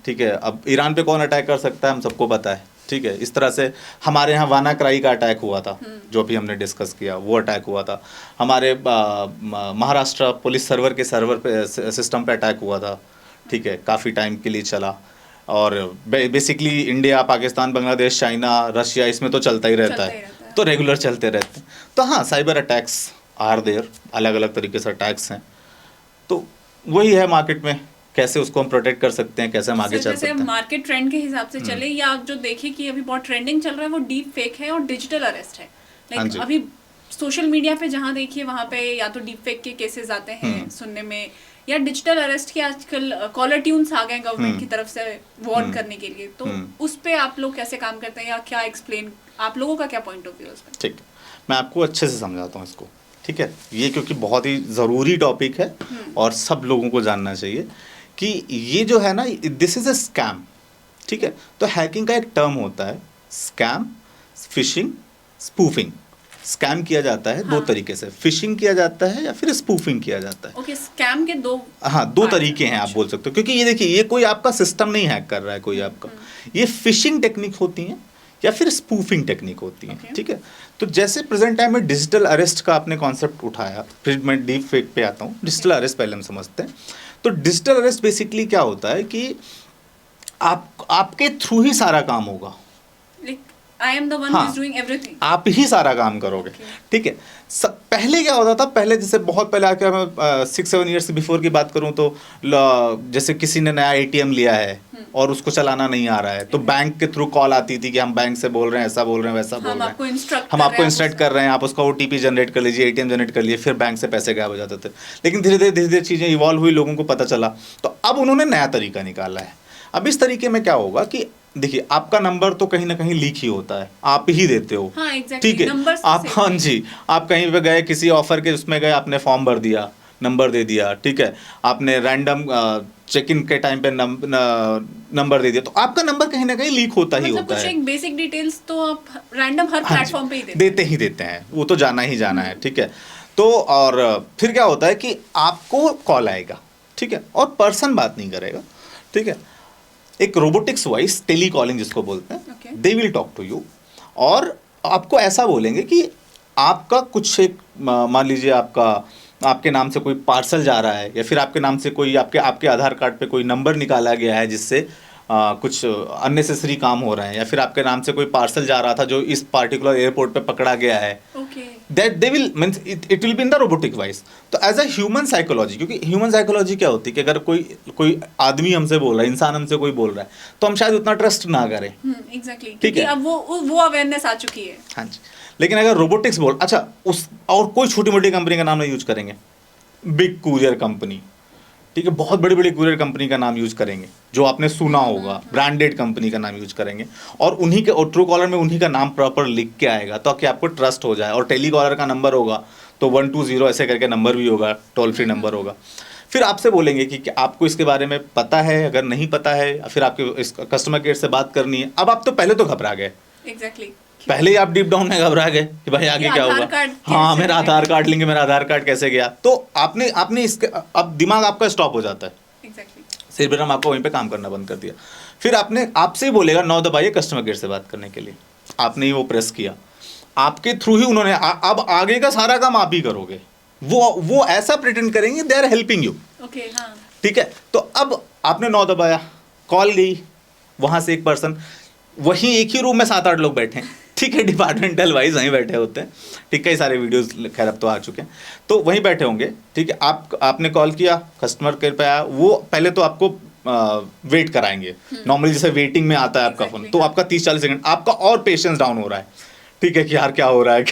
S1: ठीक है। अब ईरान पे कौन अटैक कर सकता है, हम सबको पता है, ठीक है। इस तरह से हमारे यहाँ वानाक्राई का अटैक हुआ था, जो भी हमने डिस्कस किया, वो अटैक हुआ था। हमारे महाराष्ट्र पुलिस सर्वर पे सिस्टम पे अटैक हुआ था, ठीक है, काफ़ी टाइम के लिए चला। और basically India, Pakistan, Bangladesh, China, Russia, इसमें तो चलता ही रहता है, तो रेगुलर चलते रहते हैं। तो हाँ, साइबर अटैक्स आर देयर, अलग अलग तरीके से अटैक्स हैं। तो वही है मार्केट में, कैसे उसको हम प्रोटेक्ट कर सकते हैं, कैसे हम आगे चल सकते हैं।
S3: मार्केट ट्रेंड के हिसाब से चले, या आप जो देखिए कि अभी बहुत ट्रेंडिंग चल रहा है वो डीप फेक है और डिजिटल अरेस्ट है। लाइक अभी सोशल मीडिया पे जहाँ देखिए वहाँ पे या तो डीप फेक के केसेस आते हैं सुनने में, या डिजिटल अरेस्ट के आजकल कॉलर ट्यून्स आ गए गवर्नमेंट की तरफ से वार्न करने के लिए। तो उस पे आप लोग कैसे काम करते हैं, या क्या एक्सप्लेन, आप लोगों का क्या पॉइंट ऑफ व्यू है उसमें? ठीक,
S1: मैं आपको अच्छे से समझाता हूँ इसको, ठीक है। ये क्योंकि बहुत ही ज़रूरी टॉपिक है और सब लोगों को जानना चाहिए कि ये जो है ना, दिस इज़ अ स्कैम, ठीक है। तो हैकिंग का एक टर्म होता है स्कैम, फिशिंग, स्पूफिंग। स्कैम किया जाता है दो तरीके से, फिशिंग किया जाता है या फिर स्पूफिंग किया जाता है।
S3: ओके, स्कैम के
S1: दो तरीके हैं, आप बोल सकते हो। क्योंकि ये देखिए, ये कोई आपका सिस्टम नहीं हैक कर रहा है कोई आपका, ये फिशिंग टेक्निक होती है या फिर स्पूफिंग टेक्निक होती है, ठीक है। तो जैसे प्रेजेंट टाइम में डिजिटल अरेस्ट का आपने कॉन्सेप्ट उठाया, फिर मैं डीप फेक पे आता हूँ। डिजिटल अरेस्ट पहले हम समझते हैं। तो डिजिटल अरेस्ट बेसिकली क्या होता है कि आपके थ्रू ही सारा काम होगा।
S3: I am the one who is doing everything.
S1: आप ही सारा काम करोगे, ठीक है। पहले क्या होता था, पहले जैसे बहुत पहले आके मैं 6-7 ईयर्स बिफोर की बात करूं तो जैसे किसी ने नया एटीएम लिया है और उसको चलाना नहीं आ रहा है, तो बैंक के थ्रू कॉल आती थी कि हम बैंक से बोल रहे हैं, ऐसा बोल रहे हैं, वैसा बोल रहे हैं, हम आपको इंस्ट्रक्ट कर रहे हैं, आप उसका ओटीपी जनरेट कर लीजिए, एटीएम जनरेट कर लीजिए, फिर बैंक से पैसे गायब हो जाते थे। लेकिन धीरे धीरे चीज़ें इवॉल्व हुई, लोगों को पता चला, तो अब उन्होंने नया तरीका निकाला है। अब इस तरीके में क्या होगा कि देखिए, आपका नंबर तो कहीं ना कहीं लीक ही होता है, आप ही देते हो,
S3: हाँ, exactly,
S1: ठीक है। आप, हाँ जी, आप कहीं पे गए, किसी ऑफर के उसमें गए, आपने फॉर्म भर दिया, नंबर दे दिया, ठीक है, आपने रैंडम चेक इन के टाइम पे नंबर दे दिया, तो आपका नंबर कहीं ना कहीं लीक होता ही होता है।
S3: एक बेसिक डिटेल्स तो आप रैंडम हर प्लेटफॉर्म पे ही
S1: देते हैं, वो तो जाना ही जाना है, ठीक है। तो और फिर क्या होता है कि आपको कॉल आएगा, ठीक है, और पर्सन बात नहीं करेगा, ठीक है। एक रोबोटिक्स वॉइस, टेली कॉलिंग जिसको बोलते हैं, they will talk to you, और आपको ऐसा बोलेंगे कि आपका कुछ एक, मान लीजिए आपके नाम से कोई पार्सल जा रहा है, या फिर आपके नाम से कोई आपके आधार कार्ड पे कोई नंबर निकाला गया है जिससे कुछ अननेसेसरी काम हो रहे हैं, या फिर आपके नाम से कोई पार्सल जा रहा था जो इस पार्टिकुलर एयरपोर्ट पे पकड़ा गया है, that they will means it will be in the robotic voice. तो एज अ ह्यूमन साइकोलॉजी, क्योंकि ह्यूमन साइकोलॉजी क्या होती है कि अगर कोई आदमी हमसे बोल रहा है, इंसान हमसे कोई बोल रहा है, तो हम शायद उतना ट्रस्ट ना करें,
S3: एग्जैक्टली,
S1: ठीक है,
S3: अब वो अवेयरनेस आ चुकी है।
S1: हाँ जी। लेकिन अगर रोबोटिक्स बोल, अच्छा, उस और कोई छोटी मोटी कंपनी का नाम नहीं यूज करेंगे, बिग कुरियर कंपनी, ठीक है, बहुत बड़ी बड़ी कुरियर कंपनी का नाम यूज करेंगे जो आपने सुना होगा, ब्रांडेड कंपनी का नाम यूज करेंगे, और उन्हीं के, और ट्रू कॉलर में उन्हीं का नाम प्रॉपर लिख के आएगा ताकि आपको ट्रस्ट हो जाए, और टेली कॉलर का नंबर होगा तो 120 ऐसे करके नंबर भी होगा, टोल फ्री नंबर होगा। फिर आपसे बोलेंगे कि आपको इसके बारे में पता है, अगर नहीं पता है, फिर आपके इस कस्टमर केयर से बात करनी है। अब आप तो पहले तो घबरा गए,
S3: एग्जैक्टली,
S1: पहले ही आप डीप डाउन में घबरा गए कि भाई आगे क्या होगा, हाँ मेरा आधार कार्ड लेंगे, मेरा आधार कार्ड कैसे गया, तो आपने इसके, अब दिमाग आपका स्टॉप हो जाता है, सिरबेरम आपको वहीं पे काम करना बंद कर दिया। फिर आपसे ही बोलेगा 9 दबाइए कस्टमर केयर से बात करने के लिए, आपने ही वो प्रेस किया, आपके थ्रू ही उन्होंने, अब आगे का सारा काम आप ही करोगे, वो ऐसा प्रिटेंड करेंगे दे आर हेल्पिंग यू, ठीक है। तो अब आपने 9 दबाया, कॉल गई, वहां से एक पर्सन, वहीं एक ही रूम में 7-8 लोग बैठे हैं, ठीक है, डिपार्टमेंटल वाइज वहीं बैठे होते हैं, ठीक है, सारे वीडियोस खैर अब तो आ चुके हैं, तो वहीं बैठे होंगे, ठीक है। आपने कॉल किया, कस्टमर केयर पे आया, वो पहले तो आपको वेट कराएंगे, नॉर्मली जैसे वेटिंग में आता है आपका फोन, तो आपका 30-40 सेकंड आपका और पेशेंस डाउन हो रहा है, ठीक है, कि यार क्या हो रहा है,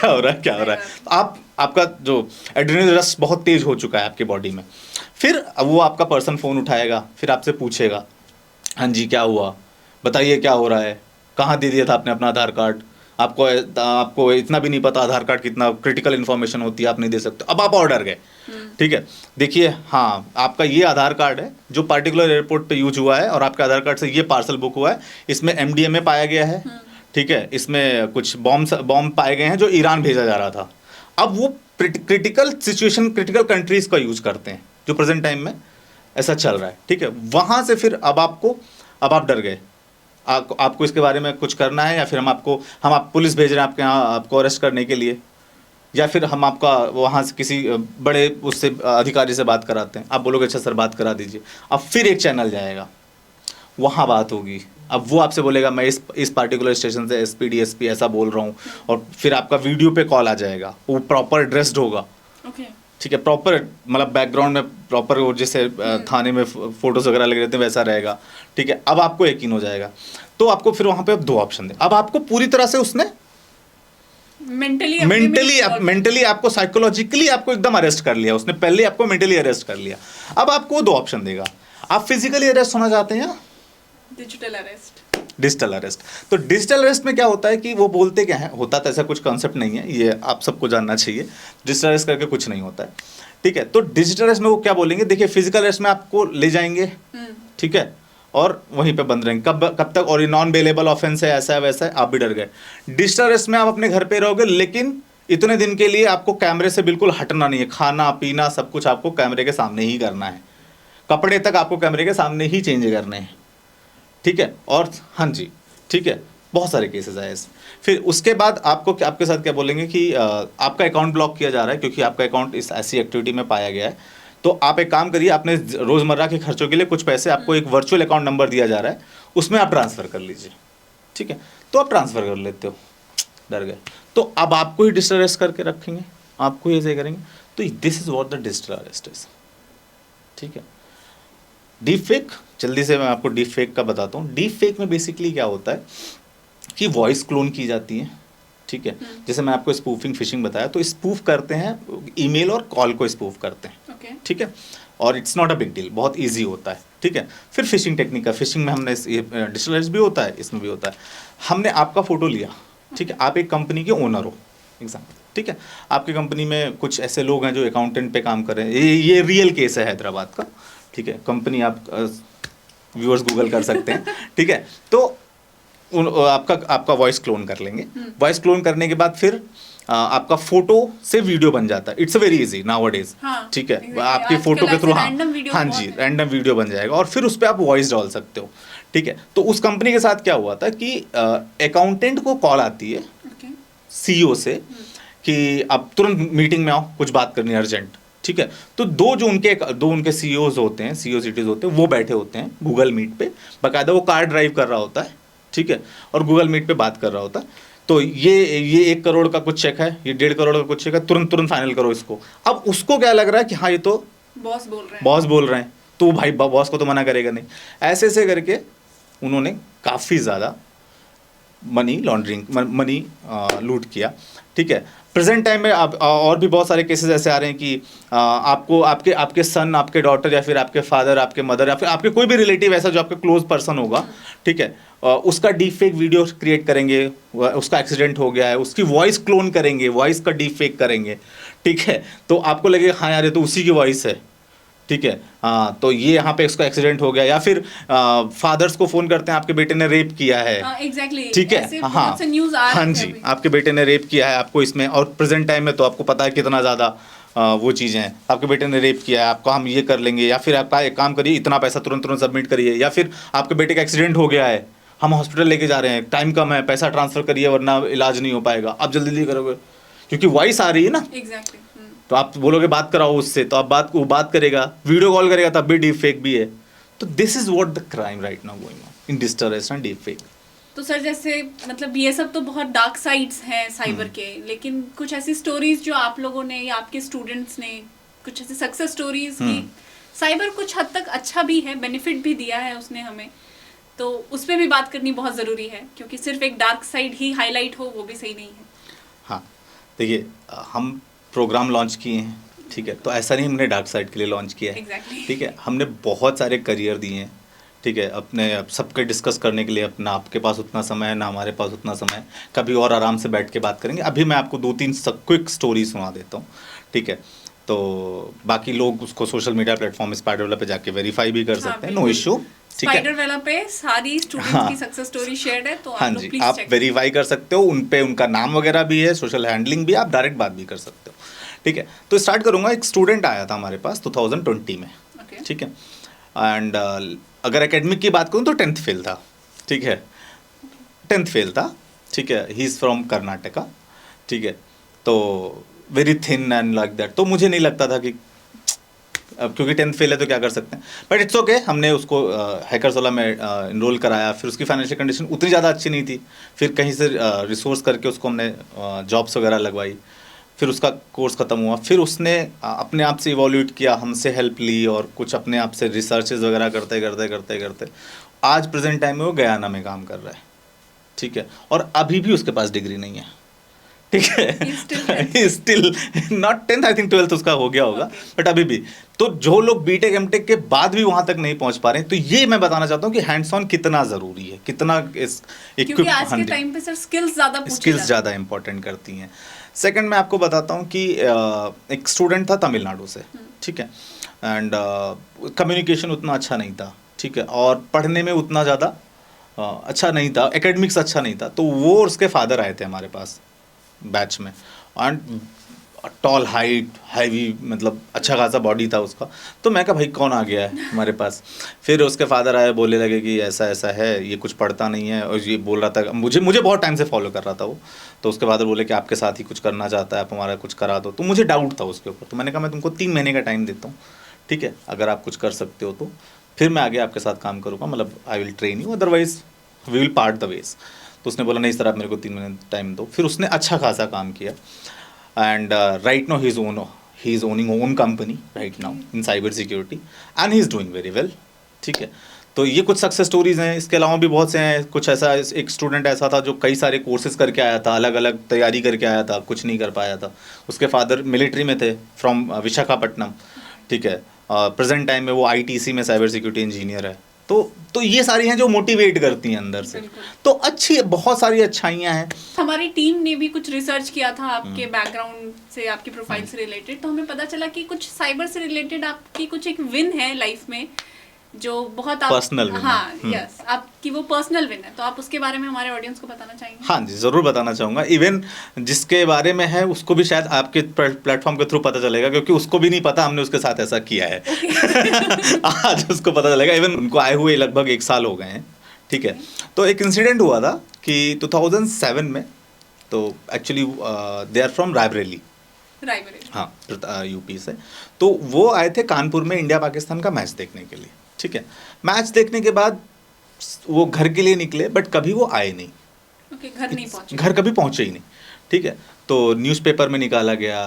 S1: आपका जो एड्रेनल रश बहुत तेज हो चुका है आपकी बॉडी में। फिर वो आपका पर्सन फ़ोन उठाएगा, फिर आपसे पूछेगा, हाँ जी क्या हुआ, बताइए क्या हो रहा है, कहाँ दे दिया था आपने अपना आधार कार्ड, आपको इतना भी नहीं पता आधार कार्ड कितना क्रिटिकल इन्फॉर्मेशन होती है, आप नहीं दे सकते। अब आप ऑर्डर गए, ठीक है, देखिए हाँ आपका ये आधार कार्ड है जो पार्टिकुलर एयरपोर्ट पे यूज हुआ है, और आपके आधार कार्ड से ये पार्सल बुक हुआ है, इसमें MDMA पाया गया है, ठीक है, इसमें कुछ बॉम्ब पाए गए हैं जो ईरान भेजा जा रहा था। अब वो क्रिटिकल सिचुएशन, क्रिटिकल कंट्रीज का यूज करते हैं जो प्रेजेंट टाइम में ऐसा चल रहा है, ठीक है। वहाँ से फिर अब आप डर गए, आपको इसके बारे में कुछ करना है, या फिर हम पुलिस भेज रहे हैं आपके यहाँ आपको अरेस्ट करने के लिए, या फिर हम आपका वहाँ से किसी बड़े उससे अधिकारी से बात कराते हैं। आप बोलोगे अच्छा सर बात करा दीजिए, अब फिर एक चैनल जाएगा, वहाँ बात होगी, अब वो आपसे बोलेगा मैं इस पार्टिकुलर स्टेशन से SP DSP ऐसा बोल रहा हूँ, और फिर आपका वीडियो पे कॉल आ जाएगा, वो प्रॉपर ड्रेस्ड होगा, ठीक है, प्रॉपर मतलब बैकग्राउंड में प्रॉपर, वो जैसे थाने में फोटोज वगैरह लगे रहते हैं वैसा रहेगा, ठीक है। अब आपको यकीन हो जाएगा, तो आपको फिर वहाँ पे अब 2 ऑप्शन दे, अब आपको पूरी तरह से उसने मेंटली आपको, साइकोलॉजिकली आपको एकदम अरेस्ट कर लिया उसने, पहले आपको मेंटली अरेस्ट कर लिया, अब आपको 2 ऑप्शन देगा, आप फिजिकली अरेस्ट होना चाहते हैं या डिजिटल अरेस्ट। तो डिजिटल अरेस्ट में क्या होता है कि वो बोलते क्या है, होता तो ऐसा कुछ कॉन्सेप्ट नहीं है, ये आप सबको जानना चाहिए, डिजिटल अरेस्ट करके कुछ नहीं होता है, ठीक है। तो डिजिटल अरेस्ट में वो क्या बोलेंगे, देखिए फिजिकल अरेस्ट में आपको ले जाएंगे, ठीक है, और वहीं पे बंद रहेंगे, कब तक, और ये नॉन बेलेबल ऑफेंस है, ऐसा है वैसा है, आप भी डर गए। डिजिटल अरेस्ट में आप अपने घर पे रहोगे, लेकिन इतने दिन के लिए आपको कैमरे से बिल्कुल हटना नहीं है, खाना पीना सब कुछ आपको कैमरे के सामने ही करना है, कपड़े तक आपको कैमरे के सामने ही चेंज करने हैं, ठीक है, और हाँ जी, ठीक है, बहुत सारे केसेस आए ऐसे। फिर उसके बाद आपके साथ क्या बोलेंगे कि आपका अकाउंट ब्लॉक किया जा रहा है क्योंकि आपका अकाउंट इस ऐसी एक्टिविटी में पाया गया है, तो आप एक काम करिए, आपने रोज़मर्रा के खर्चों के लिए कुछ पैसे, आपको एक वर्चुअल अकाउंट नंबर दिया जा रहा है, उसमें आप ट्रांसफ़र कर लीजिए, ठीक है, तो आप ट्रांसफ़र कर लेते हो, डर गए, तो अब आपको ही डिजिटल अरेस्ट करके रखेंगे, आपको ही ऐसे करेंगे, तो this is what the digital arrest is, ठीक है। डीप फेक, जल्दी से मैं आपको डीप फेक का बताता हूँ। डीप फेक में बेसिकली क्या होता है कि वॉइस क्लोन की जाती है, ठीक है। जैसे मैं आपको स्पूफिंग फिशिंग बताया, तो स्पूफ करते हैं, ईमेल और कॉल को स्पूफ करते हैं,
S3: ओके
S1: ठीक है, और it's not a big deal, बहुत इजी होता है, ठीक है। फिर फिशिंग टेक्निक का, फिशिंग में हमने डिजिटल अरेस्ट भी होता है, इसमें भी होता है। हमने आपका फोटो लिया, ठीक है, आप एक कंपनी के ओनर हो एग्जाम्पल, ठीक है, आपकी कंपनी में कुछ ऐसे लोग हैं जो अकाउंटेंट पे काम कर रहे हैं, ये रियल केस है हैदराबाद का, ठीक है, कंपनी आप व्यूअर्स गूगल कर सकते हैं, ठीक है। तो आपका वॉइस क्लोन कर लेंगे, वॉइस क्लोन करने के बाद फिर आपका फोटो से वीडियो बन जाता है, it's a very easy now days,
S3: हाँ,
S1: ठीक है,
S3: exactly.
S1: आपकी
S3: आजकल
S1: फोटो के
S3: ऐसे
S1: थ्रू, हाँ
S3: random video
S1: हाँ
S3: बहुत
S1: जी,
S3: है।
S1: रैंडम वीडियो बन जाएगा और फिर उस पर आप वॉइस डाल सकते हो, ठीक है। तो उस कंपनी के साथ क्या हुआ था कि अकाउंटेंट को कॉल आती है
S3: ओके
S1: सीईओ से कि आप तुरंत मीटिंग में आओ, कुछ बात करनी है अर्जेंट, ठीक है। तो दो उनके सीईओज होते हैं, सीईओ सिटीज होते हैं, वो बैठे होते हैं गूगल मीट पे, बाकायदा वो कार ड्राइव कर रहा होता है, ठीक है, और गूगल मीट पे बात कर रहा होता है। तो ये 1 करोड़ का कुछ चेक है, ये 1.5 करोड़ का कुछ चेक है, तुरंत फाइनल करो इसको। अब उसको क्या लग रहा है कि हाँ ये तो
S3: बॉस बोल रहे हैं,
S1: बॉस बोल रहे हैं, तो भाई बॉस को तो मना करेगा नहीं। ऐसे ऐसे करके उन्होंने काफ़ी ज़्यादा मनी लॉन्ड्रिंग, मनी लूट किया, ठीक है। प्रेजेंट टाइम में आप और भी बहुत सारे केसेस ऐसे आ रहे हैं कि आपको आपके सन, आपके डॉटर, या फिर आपके फादर, आपके मदर, या फिर आपके कोई भी रिलेटिव ऐसा जो आपके क्लोज पर्सन होगा, ठीक है, उसका डीप फेक वीडियो क्रिएट करेंगे, उसका एक्सीडेंट हो गया है, उसकी वॉइस क्लोन करेंगे, वॉइस का डीप फेक करेंगे, ठीक है। तो आपको लगेगा हाँ यार ये तो उसी की वॉइस है, ठीक है, हाँ तो ये यहाँ पे उसका एक्सीडेंट हो गया, या फिर फादर्स को फ़ोन करते हैं आपके बेटे ने रेप किया है,
S3: एग्जैक्टली,
S1: ठीक है, हाँ
S3: न्यूज़ आ
S1: हाँ
S3: रहे
S1: जी,
S3: थे अभी।
S1: आपके बेटे ने रेप किया है आपको इसमें, और प्रेजेंट टाइम में तो आपको पता है कितना ज़्यादा वो चीज़ें हैं, आपके बेटे ने रेप किया है, आपको हम ये कर लेंगे, या फिर आपका एक काम करिए, इतना पैसा तुरंत सबमिट करिए, या फिर आपके बेटे का एक्सीडेंट हो गया है, हम हॉस्पिटल लेके जा रहे हैं, टाइम कम है, पैसा ट्रांसफ़र करिए वरना इलाज नहीं हो पाएगा, आप जल्दी जल्दी करोगे, क्योंकि वॉइस आ रही है ना,
S3: एग्जैक्टली
S1: तो आप बोलोगे बात कराओ उससे, तो आप वो बात करेगा, वीडियो कॉल करेगा, तब भी डीप फेक भी है। तो this is what the crime right now going on in digital arrest and deep fake.
S3: तो सर जैसे मतलब ये सब तो बहुत डार्क साइड्स हैं साइबर के, लेकिन कुछ ऐसी स्टोरीज जो आप लोगों ने या आपके स्टूडेंट्स ने, कुछ ऐसी सक्सेस स्टोरीज की साइबर कुछ हद तक अच्छा भी है, बेनिफिट भी दिया है उसने हमें, तो उस पर भी बात करनी बहुत ज़रूरी है, क्योंकि सिर्फ एक डार्क साइड ही हाईलाइट हो वो भी सही नहीं है।
S1: हाँ देखिए, हम प्रोग्राम लॉन्च किए हैं, ठीक है, तो ऐसा नहीं हमने डार्क साइड के लिए लॉन्च किया है,
S3: Exactly.
S1: ठीक है, हमने बहुत सारे करियर दिए हैं, ठीक है, अपने सबके डिस्कस करने के लिए अपना आपके पास उतना समय है ना हमारे पास उतना समय है, कभी और आराम से बैठ के बात करेंगे। अभी मैं आपको 2-3 क्विक स्टोरी सुना देता हूँ, ठीक है, तो बाकी लोग उसको सोशल मीडिया प्लेटफॉर्म स्पाइडरवेला पे जाके वेरीफाई भी कर सकते हैं, नो इशू, ठीक है।
S3: स्पाइडरवेला पे सारी स्टूडेंट्स की सक्सेस स्टोरी शेयर्ड है, तो
S1: हाँ
S3: आप लोग
S1: जी,
S3: प्लीज
S1: आप
S3: चेक।
S1: वेरीफाई कर सकते हो, उन पे उनका नाम वगैरह भी है, सोशल हैंडलिंग भी, आप डायरेक्ट बात भी कर सकते हो, ठीक है। तो स्टार्ट करूँगा, एक स्टूडेंट आया था हमारे पास 2020 में,
S3: Okay.
S1: ठीक है, एंड अगर एकेडमिक की बात करूँ तो 10th फेल था, ठीक है, 10th फेल था, ठीक है, ही इज़ फ्रॉम कर्नाटका, ठीक है, तो very thin and like that, तो मुझे नहीं लगता था कि अब क्योंकि 10th फेल है तो क्या कर सकते हैं, बट इट्स ओके, हमने उसको हैकर्सवाला में इनरोल कराया। फिर उसकी फाइनेंशियल कंडीशन उतनी ज़्यादा अच्छी नहीं थी, फिर कहीं से रिसोर्स करके उसको हमने जॉब्स वगैरह लगवाई, फिर उसका कोर्स ख़त्म हुआ, फिर उसने अपने आप से इवोल्यूट किया, हमसे हेल्प ली, और कुछ अपने आप से रिसर्चेज वगैरह करते करते करते करते आज प्रेजेंट टाइम में वो गयाना में काम कर रहा है, ठीक है, और अभी भी उसके पास डिग्री नहीं है, ठीक है, still not 10th, I think 12th उसका हो गया होगा, बट अभी भी। तो जो लोग बीटेक एमटेक के बाद भी वहां तक नहीं पहुंच पा रहे हैं, तो ये मैं बताना चाहता हूँ कि हैंड्स ऑन कितना ज़रूरी है, कितना
S3: क्योंकि आज के टाइम पे सर स्किल्स ज़्यादा पूछे
S1: स्किल्स
S3: जाते हैं।
S1: ज़्यादा इंपॉर्टेंट करती हैं। सेकंड मैं आपको बताता हूँ कि एक स्टूडेंट था तमिलनाडु से, ठीक है, एंड कम्युनिकेशन उतना अच्छा नहीं था, ठीक है, और पढ़ने में उतना ज़्यादा अच्छा नहीं था, एकेडमिक्स अच्छा नहीं था, तो वो और उसके फादर आए थे हमारे पास बैच में, एंड टॉल हाइट हैवी, मतलब अच्छा खासा बॉडी था उसका। तो मैं कहा भाई कौन आ गया है हमारे पास। फिर उसके फादर आए, बोलने लगे कि ऐसा ऐसा है, ये कुछ पढ़ता नहीं है, और ये बोल रहा था, मुझे बहुत टाइम से फॉलो कर रहा था वो। तो उसके फादर बोले कि आपके साथ ही कुछ करना चाहता है, आप हमारा कुछ करा दो। तो मुझे डाउट था उसके ऊपर, तो मैंने कहा मैं तुमको 3 महीने का टाइम देता हूँ, ठीक है, अगर आप कुछ कर सकते हो तो फिर मैं आगे आपके साथ काम करूँगा, मतलब I will train you, otherwise we will part the ways. तो उसने बोला नहीं सर आप मेरे को 3 महीने टाइम दो। फिर उसने अच्छा खासा काम किया and right now he is owning own company right now in cyber security and he is doing very well. ठीक है, तो ये कुछ सक्सेस स्टोरीज हैं। इसके अलावा भी बहुत से हैं। कुछ ऐसा, एक स्टूडेंट ऐसा था जो कई सारे कोर्सेज करके आया था, अलग अलग तैयारी करके आया था, कुछ नहीं कर पाया था। उसके फादर मिलिट्री में थे फ्रॉम विशाखापट्टनम। ठीक है, प्रेजेंट टाइम में वो आईटीसी में साइबर सिक्योरिटी इंजीनियर है। तो ये सारी हैं जो मोटिवेट करती हैं अंदर से। तो अच्छी बहुत सारी अच्छाइयाँ हैं।
S3: हमारी टीम ने भी कुछ रिसर्च किया था आपके बैकग्राउंड से, आपकी प्रोफाइल से रिलेटेड, तो हमें पता चला कि कुछ साइबर से रिलेटेड आपकी कुछ एक विन है लाइफ में जो बहुत
S1: पर्सनल विन।
S3: हाँ यस, आपकी वो पर्सनल विन है, तो आप उसके बारे में हमारे ऑडियंस को बताना चाहेंगे?
S1: हाँ जी, ज़रूर बताना चाहूँगा। इवन जिसके बारे में है उसको भी शायद आपके प्लेटफॉर्म के थ्रू पता चलेगा, क्योंकि उसको भी नहीं पता हमने उसके साथ ऐसा किया है। आज उसको पता चलेगा। इवन उनको आए हुए लगभग 1 साल हो गए हैं। ठीक है, तो एक इंसिडेंट हुआ था कि 2007 में, तो actually they are from Raebareli, हाँ यूपी से। तो वो आए थे कानपुर में इंडिया पाकिस्तान का मैच देखने के लिए। ठीक है, मैच देखने के बाद वो घर के लिए निकले, बट कभी वो आए नहीं।
S3: घर नहीं पहुंचे,
S1: घर कभी पहुंचे ही नहीं। ठीक है, तो न्यूज़पेपर में निकाला गया,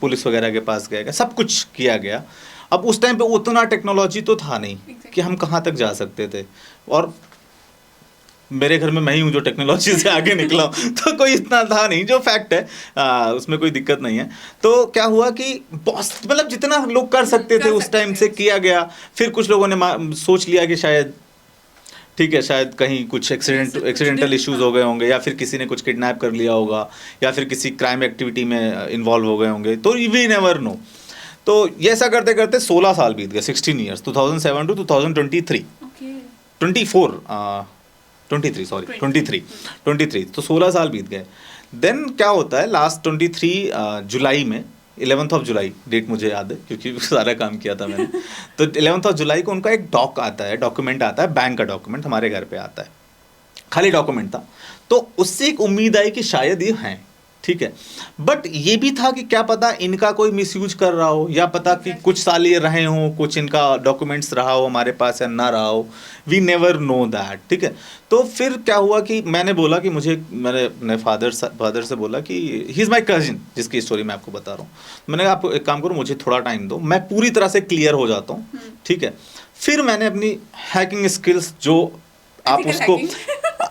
S1: पुलिस वगैरह के पास गया, सब कुछ किया गया। अब उस टाइम पे उतना टेक्नोलॉजी तो था नहीं कि हम कहाँ तक जा सकते थे, और मेरे घर में मैं ही हूँ जो टेक्नोलॉजी से आगे निकला हूँ। तो कोई इतना था नहीं, जो फैक्ट है उसमें कोई दिक्कत नहीं है। तो क्या हुआ कि बहुत, मतलब जितना लोग कर सकते थे उस टाइम से किया गया। फिर कुछ लोगों ने सोच लिया कि शायद ठीक है, शायद कहीं कुछ एक्सीडेंटल इश्यूज हो गए होंगे, या फिर किसी ने कुछ किडनैप कर लिया होगा, या फिर किसी क्राइम एक्टिविटी में इन्वॉल्व हो गए होंगे, तो वी नेवर नो। तो ये ऐसा करते करते 16 साल बीत गए, 16 ईयर्स, 2007 टू 2023, 23, तो 16 साल बीत गए। देन क्या होता है, लास्ट 23 जुलाई में, 11th ऑफ जुलाई डेट मुझे याद है क्योंकि सारा काम किया था मैंने। तो 11th ऑफ जुलाई को उनका एक डॉक्यूमेंट आता है, बैंक का डॉक्यूमेंट हमारे घर पे आता है। खाली डॉक्यूमेंट था, तो उससे एक उम्मीद आई कि शायद ये हैं। ठीक है, बट ये भी था कि क्या पता इनका कोई मिसयूज कर रहा हो, या पता कि कुछ साल ये रहे हों, कुछ इनका डॉक्यूमेंट्स रहा हो हमारे पास या ना रहा हो, वी नेवर नो दैट। ठीक है, तो फिर क्या हुआ कि मैंने बोला कि मैंने अपने फादर से बोला कि ही इज़ माई कजिन, जिसकी स्टोरी मैं आपको बता रहा हूँ। मैंने कहा आप एक काम करो, मुझे थोड़ा टाइम दो, मैं पूरी तरह से क्लियर हो जाता हूँ। ठीक है, फिर मैंने अपनी हैकिंग स्किल्स, जो आप उसको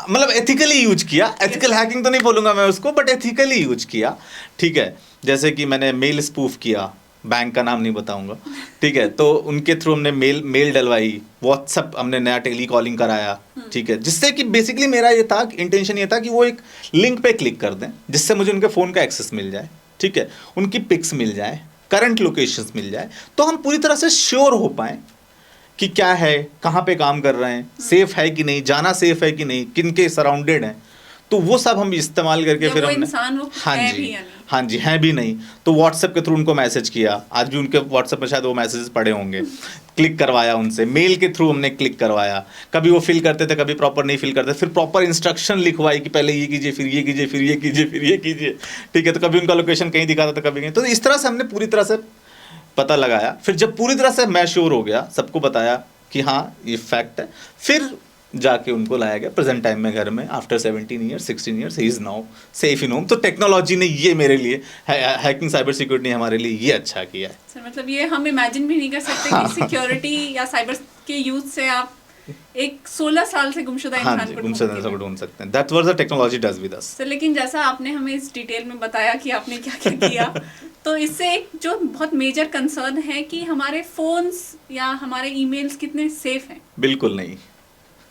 S1: मतलब एथिकली यूज किया, एथिकल हैकिंग तो नहीं बोलूँगा मैं उसको, बट एथिकली यूज किया। ठीक है, जैसे कि मैंने मेल स्पूफ किया, बैंक का नाम नहीं बताऊंगा। ठीक है, तो उनके थ्रू हमने मेल डलवाई, व्हाट्सएप हमने नया टेली कॉलिंग कराया। ठीक है, जिससे कि बेसिकली मेरा ये था, इंटेंशन ये था कि वो एक लिंक पे क्लिक कर दें, जिससे मुझे उनके फ़ोन का एक्सेस मिल जाए। ठीक है, उनकी पिक्स मिल जाए, करंट लोकेशंस मिल जाए, तो हम पूरी तरह से श्योर हो पाएँ कि क्या है, कहाँ पे काम कर रहे हैं, सेफ है कि नहीं, जाना सेफ है कि नहीं, किन के सराउंडेड हैं। तो वो सब हम इस्तेमाल करके फिर हमने, हाँ जी है भी नहीं, तो व्हाट्सएप के थ्रू उनको मैसेज किया। आज भी उनके व्हाट्सएप में शायद वो मैसेजेस पड़े होंगे, क्लिक करवाया उनसे, मेल के थ्रू हमने क्लिक करवाया। कभी वो फिल करते थे, कभी प्रॉपर नहीं फिल करते, फिर प्रॉपर इंस्ट्रक्शन लिखवाई कि पहले ये कीजिए, फिर ये कीजिए, फिर ये कीजिए, फिर ये कीजिए। ठीक है, तो कभी उनका लोकेशन कहीं दिखाता था, कभी कहीं। तो इस तरह से हमने पूरी तरह से पता लगाया। फिर जब पूरी तरह से मैं श्योर हो गया, सबको बताया कि हाँ ये फैक्ट है, फिर जाके उनको लाया गया प्रेजेंट टाइम में घर में। After 17 years 16 years he is now safe in home. तो टेक्नोलॉजी ने ये मेरे लिए, हैकिंग साइबर सिक्योरिटी ने हमारे लिए ये अच्छा किया है
S3: सर। मतलब ये हम इमेजिन भी नहीं कर सकते कि सिक्योरिटी या साइबर के यूज से आप एक 16 साल से गुमशुदा इंसान को
S1: ढूंढ सकते हैं। That was the technology does with us.
S3: लेकिन जैसा आपने हमें इस डिटेल में बताया कि आपने क्या क्या किया, तो इससे एक जो बहुत मेजर कंसर्न है कि हमारे फोन्स या हमारे ईमेल्स कितने सेफ हैं।
S1: बिल्कुल नहीं,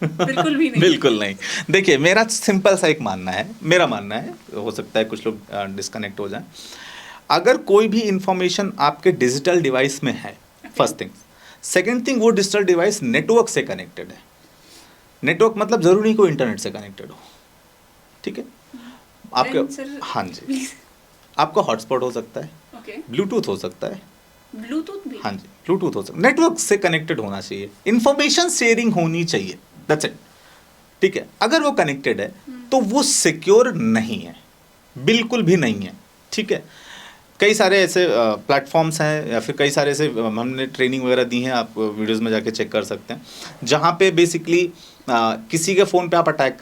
S3: बिल्कुल भी नहीं।
S1: बिल्कुल नहीं। देखिए, मेरा सिंपल सा एक मानना है, मेरा मानना है, हो सकता है कुछ लोग डिस्कनेक्ट हो जाएं। अगर कोई भी इंफॉर्मेशन आपके डिजिटल डिवाइस में है, फर्स्ट थिंग। सेकेंड थिंग, वो डिजिटल डिवाइस नेटवर्क से कनेक्टेड है। नेटवर्क मतलब जरूरी नहीं कोई इंटरनेट से कनेक्टेड हो। ठीक है, आपके, हाँ जी, आपका हॉटस्पॉट हो सकता है, ब्लूटूथ हो सकता है,
S3: ब्लूटूथ भी,
S1: हाँ जी, ब्लूटूथ हो सकता है। नेटवर्क से कनेक्टेड होना चाहिए, इंफॉर्मेशन शेयरिंग होनी चाहिए, दैट्स इट। ठीक है, अगर वो कनेक्टेड है तो वो सिक्योर नहीं है, बिल्कुल भी नहीं है। ठीक है, कई सारे ऐसे प्लेटफॉर्म्स हैं या फिर कई सारे ऐसे हमने ट्रेनिंग वगैरह दी हैं, आप वीडियोस में जाके चेक कर सकते हैं, जहाँ पे बेसिकली किसी के फ़ोन पे आप अटैक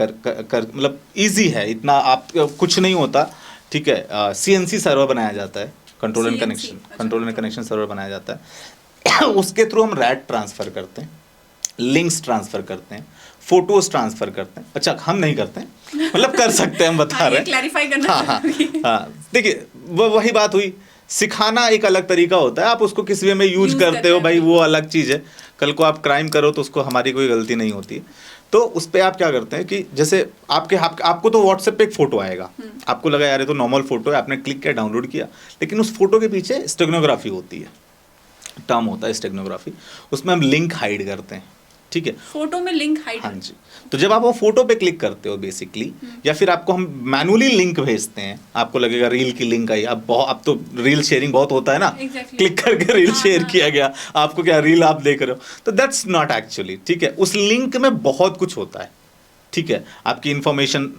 S1: कर मतलब इजी है इतना, आप कुछ नहीं होता, ठीक है। CNC सर्वर बनाया जाता है, कंट्रोल एंड कनेक्शन सर्वर बनाया जाता है उसके थ्रू हम रैट ट्रांसफ़र करते हैं, लिंक्स ट्रांसफ़र करते हैं, फोटोज ट्रांसफ़र करते हैं। अच्छा, हम नहीं करते हैं, मतलब कर सकते हैं, हम बता रहे हैं,
S3: क्लैरिफाई करना।
S1: हाँ। देखिए वही बात हुई, सिखाना एक अलग तरीका होता है, आप उसको किस वे में यूज करते हो भाई, वो अलग चीज़ है। कल को आप क्राइम करो तो उसको हमारी कोई गलती नहीं होती। तो उस पर आप क्या करते हैं कि जैसे आपको तो व्हाट्सएप पे एक फ़ोटो आएगा, आपको लगा यार ये तो नॉर्मल फ़ोटो है, आपने क्लिक किया, डाउनलोड किया, लेकिन उस फोटो के पीछे स्टेगनोग्राफी होती है, टर्म होता है स्टेगनोग्राफी, उसमें हम लिंक हाइड करते हैं, ठीक है।
S3: फोटो में लिंक हाइड,
S1: हाँ जी। तो जब आप वो फोटो पे क्लिक करते हो बेसिकली, या फिर आपको हम मैनुअली लिंक भेजते हैं, आपको लगेगा रील की लिंक आई, अब तो रील शेयरिंग बहुत होता है ना, क्लिक करके रील शेयर किया गया, आपको क्या रील आप देख रहे हो, तो दैट्स नॉट एक्चुअली, ठीक है। उस लिंक में बहुत कुछ होता है, ठीक है। आपकी इन्फॉर्मेशन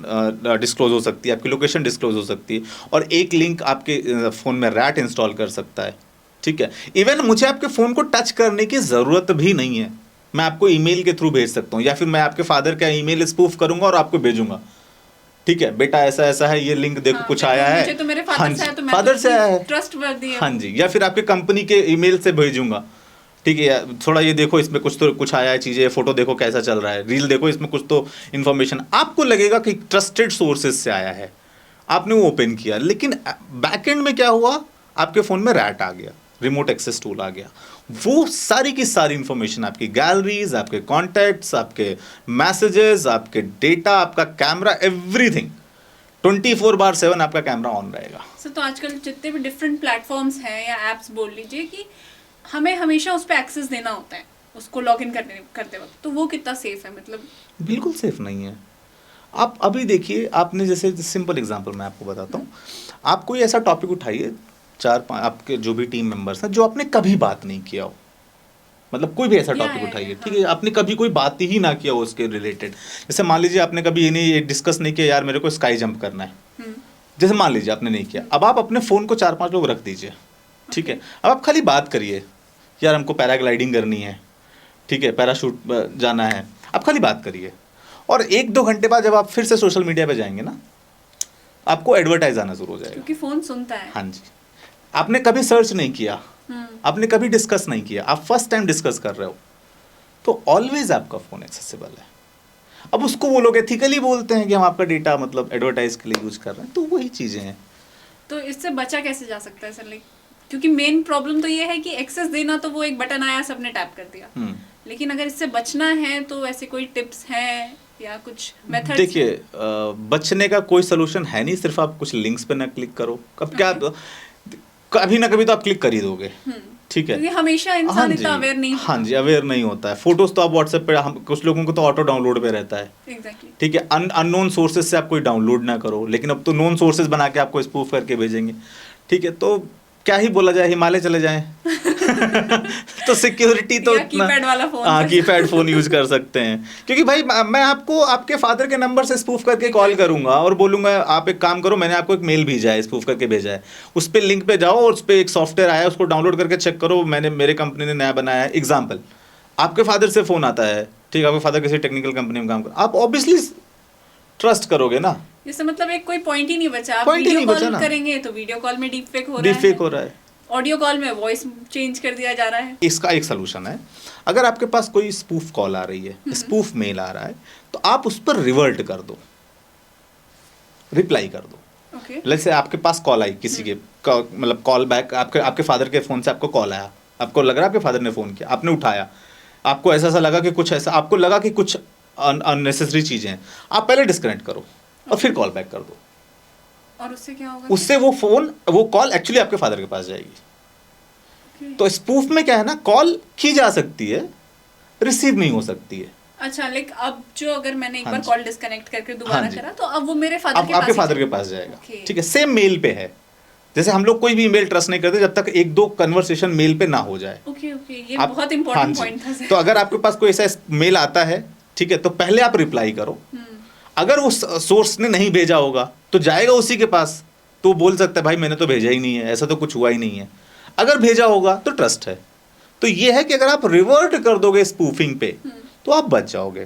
S1: डिस्क्लोज हो सकती है, आपकी लोकेशन डिस्क्लोज हो सकती है, और एक लिंक आपके फ़ोन में रैट इंस्टॉल कर सकता है, ठीक है। इवन मुझे आपके फ़ोन को टच करने की ज़रूरत भी नहीं है, मैं आपको ईमेल के थ्रू भेज सकता हूँ, या फिर मैं आपके फादर का ईमेल स्पूफ करूंगा और आपको भेजूंगा, ठीक है, बेटा ऐसा ऐसा है, ये लिंक देखो, कुछ आया है,
S3: मुझे तो मेरे फादर से आया, तो मैं
S1: फादर से आया है,
S3: ट्रस्टवर्दी है,
S1: हाँ जी। या फिर आपके कंपनी के ईमेल से भेजूंगा, ठीक है, थोड़ा ये देखो, इसमें कुछ आया है चीज़ें, फोटो देखो कैसा चल रहा है, रील देखो, इसमें कुछ तो इन्फॉर्मेशन, आपको लगेगा कि ट्रस्टेड सोर्सेज से आया है, आपने वो ओपन किया, लेकिन बैकएंड में क्या हुआ, आपके फ़ोन में रैट आ गया, रिमोट एक्सेस टूल आ गया, वो सारी की सारी इंफॉर्मेशन, आपकी गैलरीज, आपके कॉन्टैक्ट्स, आपके मैसेजेस, आपके डेटा, आपका कैमरा, एवरीथिंग 24/7 आपका कैमरा ऑन रहेगा।
S3: सर, तो आजकल जितने भी डिफरेंट प्लेटफॉर्म्स हैं या एप्स बोल लीजिए, कि हमें हमेशा उस पर एक्सेस देना होता है उसको लॉग इन करते वक्त, तो वो कितना सेफ है? मतलब
S1: बिल्कुल सेफ नहीं है। आप अभी देखिए, आपने जैसे सिंपल एग्जांपल मैं आपको बताता हूँ, आप कोई ऐसा टॉपिक उठाइए, 4-5 आपके जो भी टीम मेंबर्स हैं जो आपने कभी बात नहीं किया हो, मतलब कोई भी ऐसा टॉपिक उठाइए, ठीक है, आपने कभी कोई बात ही ना किया हो उसके रिलेटेड। जैसे मान लीजिए आपने कभी ये डिस्कस नहीं किया, यार मेरे को स्काई जंप करना है, जैसे मान लीजिए आपने नहीं किया, अब आप अपने फ़ोन को 4-5 लोग रख दीजिए, ठीक है, अब आप खाली बात करिए, यार हमको पैराग्लाइडिंग करनी है, ठीक है, पैराशूट जाना है, आप खाली बात करिए, और 1-2 घंटे बाद जब आप फिर से सोशल मीडिया पे जाएंगे ना, आपको एडवर्टाइज आना शुरू हो जाएगा,
S3: क्योंकि फ़ोन सुनता है।
S1: हाँ जी। आपने कभी सर्च नहीं किया, आपने कभी डिस्कस नहीं किया, आप फर्स्ट टाइम डिस्कस कर रहे हो, तो ऑलवेज आपका फ़ोन एक्सेसिबल है। अब उसको वो लोग एथिकली बोलते हैं कि हम आपका डेटा मतलब एडवर्टाइज के लिए यूज कर रहे हैं, तो वही चीज़ें हैं।
S3: तो इससे बचा कैसे जा सकता है सर? लाइक, क्योंकि मेन प्रॉब्लम तो ये है कि एक्सेस देना, तो वो एक बटन आया, सबने टैप कर दिया, लेकिन अगर इससे बचना है तो ऐसे कोई टिप्स हैं या कुछ मेथड्स?
S1: देखिए, बचने का कोई सोल्यूशन है नहीं, सिर्फ आप कुछ लिंक्स पे ना क्लिक करो। कब क्या, कभी ना कभी तो आप क्लिक कर ही दोगे, ठीक है,
S3: क्योंकि हमेशा इंसान इतना अवेयर नहीं होता।
S1: हाँ जी, अवेयर नहीं होता है। फोटोज तो आप व्हाट्सएप पे, कुछ लोगों को तो ऑटो डाउनलोड पे रहता है,
S3: एग्जैक्टली,
S1: ठीक है, अननोन सोर्सेज से आप कोई डाउनलोड ना करो, लेकिन अब तो नोन सोर्सेज बना के आपको स्पूफ करके भेजेंगे, ठीक है, तो क्या ही बोला जाए, हिमालय चले जाएं तो सिक्योरिटी तो
S3: कीपैड वाला फोन,
S1: हाँ, कीपैड फोन यूज कर सकते हैं, क्योंकि भाई मैं आपको आपके फादर के नंबर से स्पूफ करके कॉल करूंगा और बोलूंगा आप एक काम करो, मैंने आपको एक मेल भेजा है, स्पूफ करके भेजा है, उस पर लिंक पे जाओ और उस पर एक सॉफ्टवेयर आया है, उसको डाउनलोड करके चेक करो, मेरे कंपनी ने नया बनाया है। एग्जाम्पल, आपके फादर से फोन आता है, ठीक है, आपके फादर किसी टेक्निकल कंपनी में काम कर, आप ऑब्वियसली ट्रस्ट करोगे ना,
S3: इससे मतलब एक कोई पॉइंट ही नहीं बचा। आप
S1: पॉइंट ही नहीं
S3: वीडियो
S1: बचा
S3: कॉल
S1: ना,
S3: करेंगे तो वीडियो कॉल में डीप फेक हो रहा है, ऑडियो कॉल में वॉइस चेंज कर दिया जा रहा है।
S1: इसका एक सलूशन है, अगर आपके पास कोई स्पूफ कॉल आ रही है, स्पूफ मेल आ रहा है, तो आप उस पर रिवर्ट कर दो, रिप्लाई कर दो। जैसे आपके पास कॉल आई किसी के, मतलब कॉल बैक, आपके फादर के फोन से आपको कॉल आया, आपको लग रहा है आपके फादर ने फोन किया, आपने उठाया, आपको ऐसा लगा कि कुछ ऐसा, आपको लगा कि कुछ अननेसेसरी चीजें हैं, आप पहले डिस्कनेक्ट करो और फिर कॉल बैक कर दो,
S3: और उससे क्या होगा?
S1: उससे वो कॉल एक्चुअली आपके फादर के पास जाएगी। तो स्पूफ में क्या है ना, कॉल की जा सकती है, रिसीव नहीं हो सकती है।
S3: अच्छा, लाइक अब जो अगर मैंने एक
S1: हाँ
S3: बार
S1: जी,
S3: कॉल डिस्कनेक्ट करके दोबारा
S1: हाँ जी,
S3: करा, तो अब वो मेरे फादर के
S1: आपके
S3: पास
S1: फादर के पास जाएगा,
S3: Okay.
S1: ठीक है, सेम मेल पे है। जैसे हम लोग कोई भी ईमेल ट्रस्ट नहीं करते जब तक 1-2 कन्वर्सेशन मेल पे ना हो जाए।
S3: ओके, ये बहुत इंपॉर्टेंट पॉइंट था सर।
S1: तो अगर आपके पास कोई ऐसा मेल आता है, ठीक है, तो पहले आप रिप्लाई करो। अगर उस सोर्स ने नहीं भेजा होगा तो जाएगा उसी के पास, तो वो बोल सकता है भाई मैंने तो भेजा ही नहीं है, ऐसा तो कुछ हुआ ही नहीं है। अगर भेजा होगा तो ट्रस्ट है। तो ये है कि अगर आप रिवर्ट कर दोगे स्पूफिंग पे तो आप बच जाओगे।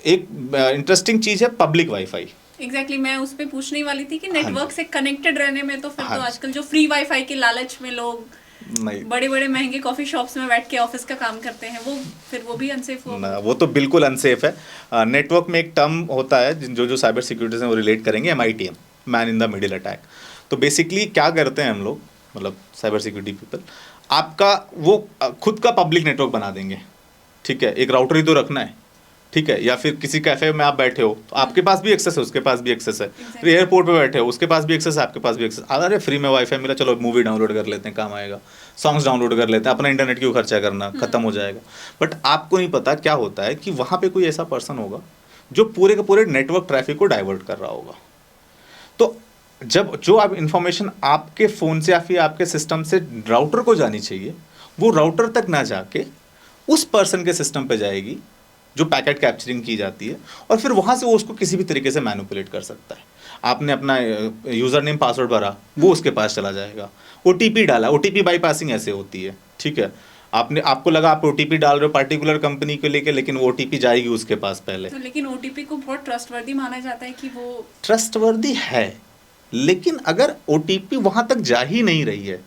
S1: एक इंटरेस्टिंग चीज है पब्लिक वाईफाई।
S3: एग्जैक्टली मैं उस पे पूछने ही वाली थी कि नेटवर्क
S1: जी।
S3: से कनेक्टेड रहने में तो फिर
S1: हाँ
S3: तो
S1: जी।
S3: आजकल जो फ्री वाईफाई के लालच में लोग
S1: नहीं
S3: बड़े बड़े महंगे कॉफी शॉप्स में बैठ के ऑफिस का काम करते हैं, वो फिर वो भी अनसेफ हो।
S1: ना, वो तो बिल्कुल अनसेफ है। नेटवर्क में एक टर्म होता है जो साइबर सिक्योरिटी से वो रिलेट करेंगे, MITM, man in the middle attack. तो बेसिकली क्या करते हैं हम लोग, मतलब साइबर सिक्योरिटी पीपल, आपका वो खुद का पब्लिक नेटवर्क बना देंगे, ठीक है, एक राउटर ही तो रखना है, ठीक है, या फिर किसी कैफे में आप बैठे हो तो आपके पास भी एक्सेस है, उसके पास भी एक्सेस है, फिर एयरपोर्ट पे बैठे हो उसके पास भी एक्सेस है, आपके पास भी एक्सेस। अरे फ्री में वाईफाई मिला, चलो मूवी डाउनलोड कर लेते हैं, काम आएगा, सॉन्ग्स डाउनलोड कर लेते हैं, अपना इंटरनेट क्यों खर्चा करना, खत्म हो जाएगा। बट आपको नहीं पता क्या होता है कि वहाँ पे कोई ऐसा पर्सन होगा जो पूरे के पूरे नेटवर्क ट्रैफिक को डाइवर्ट कर रहा होगा। तो जब जो आप इंफॉर्मेशन आपके फ़ोन से या फिर आपके सिस्टम से राउटर को जानी चाहिए, वो राउटर तक ना जाके उस पर्सन के सिस्टम पे जाएगी जो पैकेट कैप्चरिंग की जाती है, और फिर वहाँ से वो उसको किसी भी तरीके से मैनिपुलेट कर सकता है। आपने अपना यूज़र नेम पासवर्ड भरा, वो उसके पास चला जाएगा। OTP डाला, OTP बाईपासिंग ऐसे होती है, ठीक है, आपको लगा आप OTP डाल रहे हो पर्टिकुलर कंपनी को लेके, लेकिन वो OTP जाएगी उसके पास पहले।
S3: तो लेकिन OTP को बहुत ट्रस्टवर्दी माना जाता है कि वो
S1: ट्रस्टवर्दी है, लेकिन अगर OTP वहाँ तक जा ही नहीं रही है,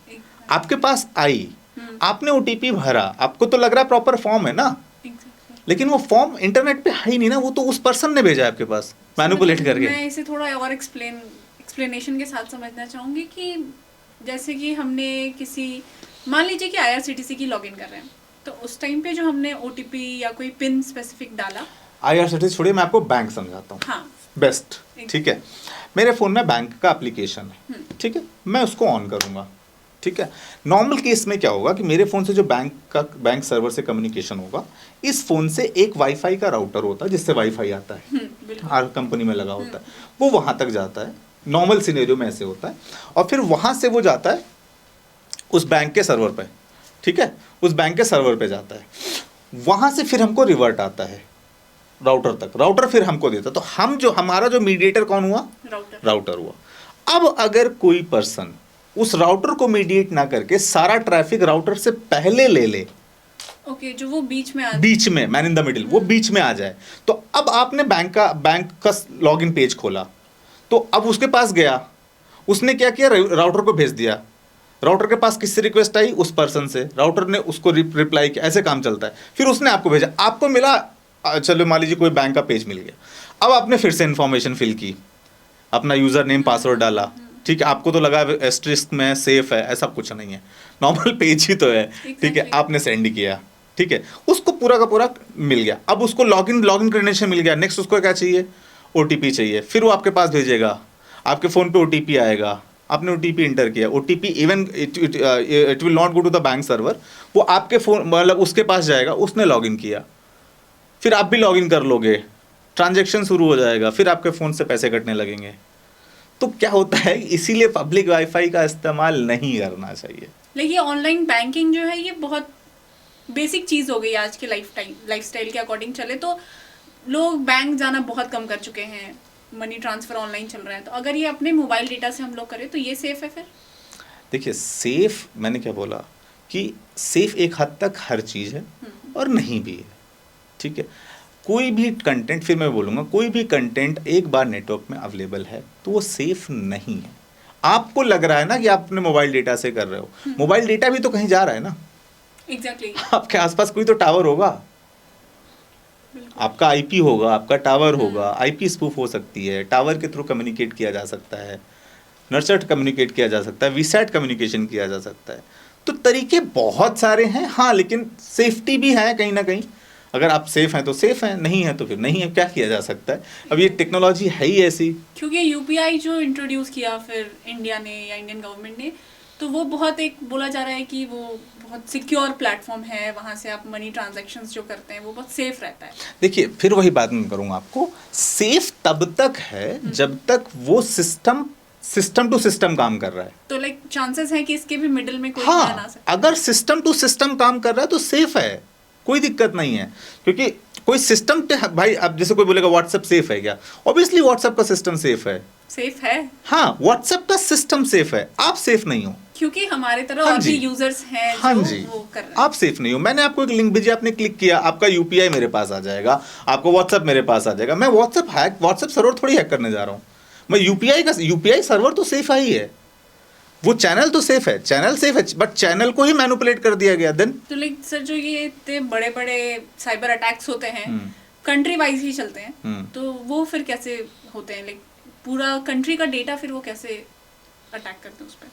S1: आपके पास आई, आपने OTP भरा, आपको तो लग रहा है प्रॉपर फॉर्म है ना, लेकिन वो फॉर्म इंटरनेट पे है ही नहीं ना, वो तो उस पर्सन ने भेजा है आपके पास मैनिपुलेट करके।
S3: मैं इसे थोड़ा और एक्सप्लेनेशन के साथ समझना चाहूँगी कि जैसे कि हमने किसी, मान लीजिए कि IRCTC की लॉगिन कर रहे हैं, तो उस टाइम पे जो हमने OTP या कोई पिन स्पेसिफिक डाला।
S1: IRCTC छोड़िए, मैं आपको बैंक समझाता हूँ,
S3: हाँ
S1: बेस्ट, ठीक है। मेरे फ़ोन में बैंक का एप्लीकेशन है, ठीक है, मैं उसको ऑन करूँगा, ठीक है। नॉर्मल केस में क्या होगा कि मेरे फ़ोन से जो बैंक सर्वर से कम्युनिकेशन होगा, इस फ़ोन से एक वाईफाई का राउटर होता है जिससे वाईफाई आता है, हर कंपनी में लगा होता है, वो वहाँ तक जाता है, नॉर्मल सिनेरियो में ऐसे होता है, और फिर वहाँ से वो जाता है उस बैंक के सर्वर पे, ठीक है, उस बैंक के सर्वर पे जाता है, वहाँ से फिर हमको रिवर्ट आता है राउटर तक, राउटर फिर हमको देता है। तो हमारा जो मीडिएटर कौन हुआ, राउटर हुआ। अब अगर कोई पर्सन उस राउटर को मीडिएट ना करके सारा ट्रैफिक राउटर से पहले ले ले,
S3: ओके, जो वो बीच में
S1: मैन इन द मिडिल, वो बीच में आ जाए, तो अब आपने बैंक का लॉगिन पेज खोला, तो अब उसके पास गया, उसने क्या किया, राउटर को भेज दिया, राउटर के पास किससे रिक्वेस्ट आई, उस पर्सन से, राउटर ने उसको रिप्लाई किया, ऐसे काम चलता है। फिर उसने आपको भेजा, आपको मिला, चलो मान लीजिए कोई बैंक का पेज मिल गया, अब आपने फिर से इंफॉर्मेशन फिल की, अपना यूज़र नेम पासवर्ड डाला, ठीक है, आपको तो लगा एस्ट्रिस्क में सेफ है, ऐसा कुछ नहीं है, नॉर्मल पेज ही तो है, ठीक है, आपने सेंड किया, ठीक है, उसको पूरा का पूरा मिल गया। अब उसको लॉगिन क्रेडेंशियल मिल गया, नेक्स्ट उसको क्या चाहिए, OTP चाहिए, फिर वो आपके पास भेजेगा, आपके फ़ोन पे OTP आएगा, आपने OTP इंटर किया, OTP even it will not go to the bank server, वो आपके फ़ोन मतलब उसके पास जाएगा, उसने लॉगिन किया, फिर आप भी लॉगिन कर लोगे, ट्रांजैक्शन शुरू हो जाएगा, फिर आपके फ़ोन से पैसे कटने लगेंगे। तो क्या होता है, इसीलिए पब्लिक वाईफाई का इस्तेमाल नहीं करना चाहिए।
S3: लेकिन ऑनलाइन बैंकिंग जो है ये बहुत बेसिक चीज़ हो गई आज के लाइफस्टाइल के अकॉर्डिंग चले तो लोग बैंक जाना बहुत कम कर चुके हैं, मनी ट्रांसफ़र ऑनलाइन चल रहा है, तो अगर ये अपने मोबाइल डेटा से हम लोग करें तो ये सेफ़ है फिर?
S1: देखिए, सेफ़ मैंने क्या बोला कि सेफ़ एक हद तक हर चीज़ है और नहीं भी है, ठीक है। कोई भी कंटेंट, फिर मैं बोलूँगा, कोई भी कंटेंट एक बार नेटवर्क में अवेलेबल है तो वो सेफ़ नहीं है। आपको लग रहा है ना कि आप अपने मोबाइल डेटा से कर रहे हो, मोबाइल डेटा भी तो कहीं जा रहा है ना,
S3: एग्जैक्टली
S1: आपके आसपास कोई तो टावर होगा, आपका IP होगा, आपका टावर होगा, IP स्पूफ हो सकती है, टावर के थ्रू कम्युनिकेट किया जा सकता है, नर्चर्ड कम्युनिकेट किया जा सकता है, वीसैट कम्युनिकेशन किया जा सकता है। तो तरीके बहुत सारे हैं, हाँ, लेकिन सेफ्टी भी है कहीं ना कहीं। अगर आप सेफ हैं तो सेफ हैं, नहीं है तो फिर नहीं है, क्या किया जा सकता है। अब ये टेक्नोलॉजी है ही ऐसी।
S3: क्योंकि UPI जो इंट्रोड्यूस किया फिर इंडिया ने या इंडियन गवर्नमेंट ने, तो वो बहुत एक बोला जा रहा है कि वो बहुत सिक्योर प्लेटफॉर्म है, वहाँ से आप मनी ट्रांजैक्शंस जो करते हैं वो बहुत सेफ रहता है।
S1: देखिए, फिर वही बात मैं करूँगा आपको, सेफ तब तक है जब तक वो सिस्टम टू सिस्टम काम कर रहा है।
S3: तो लाइक चांसेस है कि इसके भी मिडिल में कोई
S1: हाँ,
S3: ना सकता।
S1: अगर सिस्टम टू सिस्टम काम कर रहा है तो सेफ है, कोई दिक्कत नहीं है, क्योंकि कोई सिस्टम पे भाई, अब जैसे कोई बोलेगा व्हाट्सएप सेफ है क्या, ऑब्वियसली व्हाट्सएप का सिस्टम सेफ है।
S3: सेफ है,
S1: हाँ, व्हाट्सएप का सिस्टम सेफ है, आप सेफ नहीं हो,
S3: क्योंकि हमारे तरह
S1: हाँ
S3: और
S1: जी।
S3: भी यूजर्स हैं
S1: हाँ
S3: जो
S1: जी,
S3: वो कर रहे हैं।
S1: आप सेफ नहीं हो। मैंने आपको एक लिंक भेजी, आपने क्लिक किया, आपका यूपीआई मेरे पास आ जाएगा, आपको व्हाट्सएप मेरे पास आ जाएगा। मैं व्हाट्सएप सर्वर थोड़ी हैक करने जा रहा हूँ, मैं यूपीआई सर्वर तो सेफ ही है, वो चैनल तो सेफ है, चैनल सेफ है, बट चैनल को ही मैनिपुलेट कर दिया गया। देन
S3: तो लाइक सर, जो ये इतने बड़े बड़े साइबर अटैक्स होते हैं, कंट्री वाइज ही चलते हैं, तो वो फिर कैसे होते हैं? लाइक पूरा कंट्री का डेटा फिर वो कैसे अटैक करते हैं उस पर?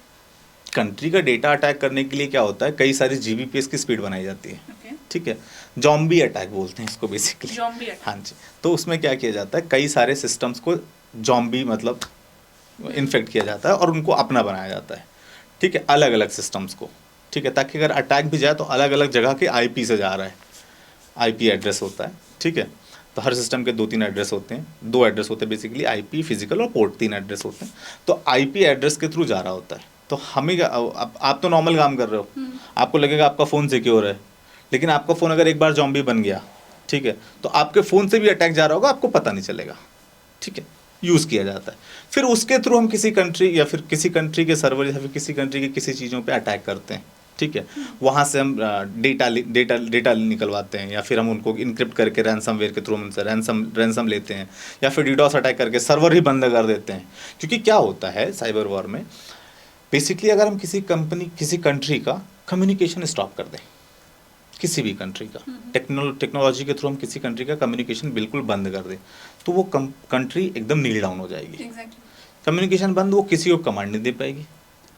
S1: कंट्री का डेटा अटैक करने के लिए क्या होता है, कई सारी जीबीपीएस की स्पीड बनाई जाती है,
S3: ओके,
S1: ठीक है, जॉम्बी अटैक बोलते हैं इसको बेसिकली।
S3: Zombie attack.
S1: हाँ जी, तो उसमें क्या किया जाता है, कई सारे सिस्टम्स को जॉम्बी मतलब इन्फेक्ट किया जाता है और उनको अपना बनाया जाता है, ठीक है, अलग अलग सिस्टम्स को, ठीक है, ताकि अगर अटैक भी जाए तो अलग अलग जगह के आईपी से जा रहा है, आईपी एड्रेस होता है, ठीक है। तो हर सिस्टम के 2-3 एड्रेस होते हैं, 2 एड्रेस होते हैं बेसिकली, आईपी, फिजिकल और पोर्ट, 3 एड्रेस होते हैं। तो आईपी एड्रेस के थ्रू जा रहा होता है। तो हमें आप तो नॉर्मल काम कर रहे हो, आपको लगेगा आपका फ़ोन सिक्योर है, लेकिन आपका फ़ोन अगर एक बार जॉम्बी बन गया, ठीक है, तो आपके फ़ोन से भी अटैक जा रहा होगा, आपको पता नहीं चलेगा, ठीक है, यूज़ किया जाता है। फिर उसके थ्रू हम किसी कंट्री या फिर किसी कंट्री के सर्वर या फिर किसी कंट्री के किसी चीज़ों पे अटैक करते हैं, ठीक है, वहाँ से हम डेटा निकलवाते हैं, या फिर हम उनको इनक्रिप्ट करके रैंसमवेयर के थ्रू उनसे रैंसम लेते हैं, या फिर डीडोस अटैक करके सर्वर ही बंद कर देते हैं। क्योंकि क्या होता है साइबर वॉर में, बेसिकली अगर हम किसी कंट्री का कम्युनिकेशन स्टॉप कर दें, किसी भी कंट्री का टेक्नोलॉजी के थ्रू हम किसी कंट्री का कम्युनिकेशन बिल्कुल बंद कर दें, तो वो कंट्री एकदम नील डाउन हो जाएगी।
S3: एग्जैक्टली,
S1: कम्युनिकेशन बंद, वो किसी को कमांड नहीं दे पाएगी,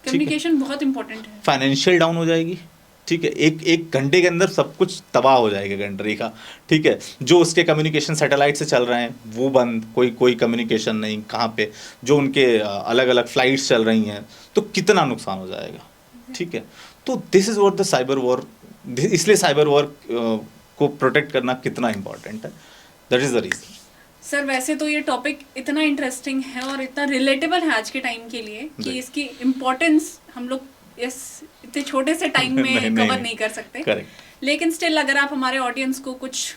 S3: कम्युनिकेशन बहुत इंपॉर्टेंट है।
S1: फाइनेंशियल डाउन हो जाएगी, ठीक है, एक घंटे के अंदर सब कुछ तबाह हो जाएगा कंट्री का, ठीक है। जो उसके कम्युनिकेशन सैटेलाइट से चल रहे हैं वो बंद, कोई कम्युनिकेशन नहीं, कहाँ पे जो उनके अलग अलग फ्लाइट्स चल रही हैं, तो कितना नुकसान हो जाएगा, ठीक है। तो this is what the cyber war, इसलिए साइबर वॉर को प्रोटेक्ट करना कितना इम्पोर्टेंट है, that is the reason.
S3: Sir, वैसे तो ये टॉपिक इतना इंटरेस्टिंग है और इतना रिलेटेबल है आज के टाइम के लिए कि इसकी इम्पोर्टेंस हम लोग इस इतने छोटे से टाइम में कवर नहीं कर सकते।
S1: करेक्ट।
S3: लेकिन स्टिल अगर आप हमारे ऑडियंस को कुछ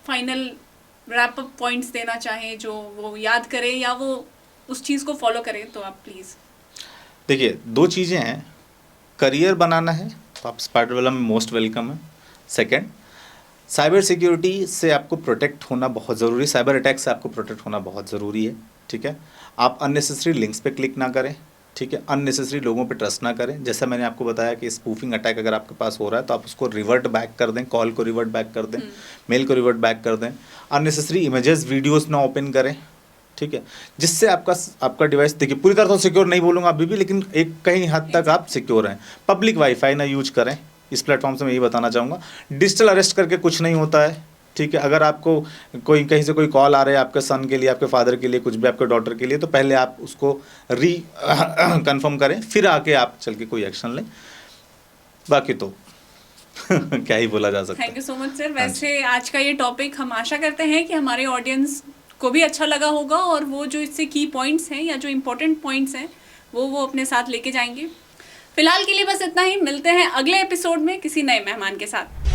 S3: फाइनल रैप अप पॉइंट्स देना चाहें जो वो याद करें या वो उस चीज़ को फॉलो करें, तो आप प्लीज़।
S1: देखिए, 2 चीज़ें हैं, करियर बनाना है तो आप स्पाइडरवेला में मोस्ट वेलकम है। सेकंड, साइबर सिक्योरिटी से आपको प्रोटेक्ट होना बहुत ज़रूरी है, साइबर अटैक से आपको प्रोटेक्ट होना बहुत ज़रूरी है, ठीक है। आप अननेसेसरी लिंक्स पे क्लिक ना करें, ठीक है, अननेसेसरी लोगों पे ट्रस्ट ना करें। जैसा मैंने आपको बताया कि स्पूफिंग अटैक अगर आपके पास हो रहा है तो आप उसको रिवर्ट बैक कर दें, कॉल को रिवर्ट बैक कर दें, मेल को रिवर्ट बैक कर दें। अननेसेसरी इमेजेस वीडियोस ना ओपन करें, ठीक है, जिससे आपका डिवाइस, देखिए पूरी तरह से सिक्योर नहीं बोलूँगा अभी भी, लेकिन एक कहीं हद तक आप सिक्योर हैं। पब्लिक वाईफाई ना यूज करें, इस प्लेटफॉर्म से मैं यही बताना चाहूँगा। डिजिटल अरेस्ट करके कुछ नहीं होता है, ठीक है। अगर आपको कोई कहीं से कोई कॉल आ रहा है आपके सन के लिए, आपके फादर के लिए, कुछ भी आपके डॉटर के लिए, तो पहले आप उसको कंफर्म करें, फिर आके आप चल के कोई एक्शन लें। बाकी तो क्या ही बोला जा सकता है।
S3: Thank you so much sir. वैसे आज का ये टॉपिक हम आशा करते हैं कि हमारे ऑडियंस को भी अच्छा लगा होगा और वो जो इससे की पॉइंट्स हैं या जो इम्पोर्टेंट पॉइंट्स हैं वो अपने साथ लेके जाएंगे। फिलहाल के लिए बस इतना ही, मिलते हैं अगले एपिसोड में किसी नए मेहमान के साथ।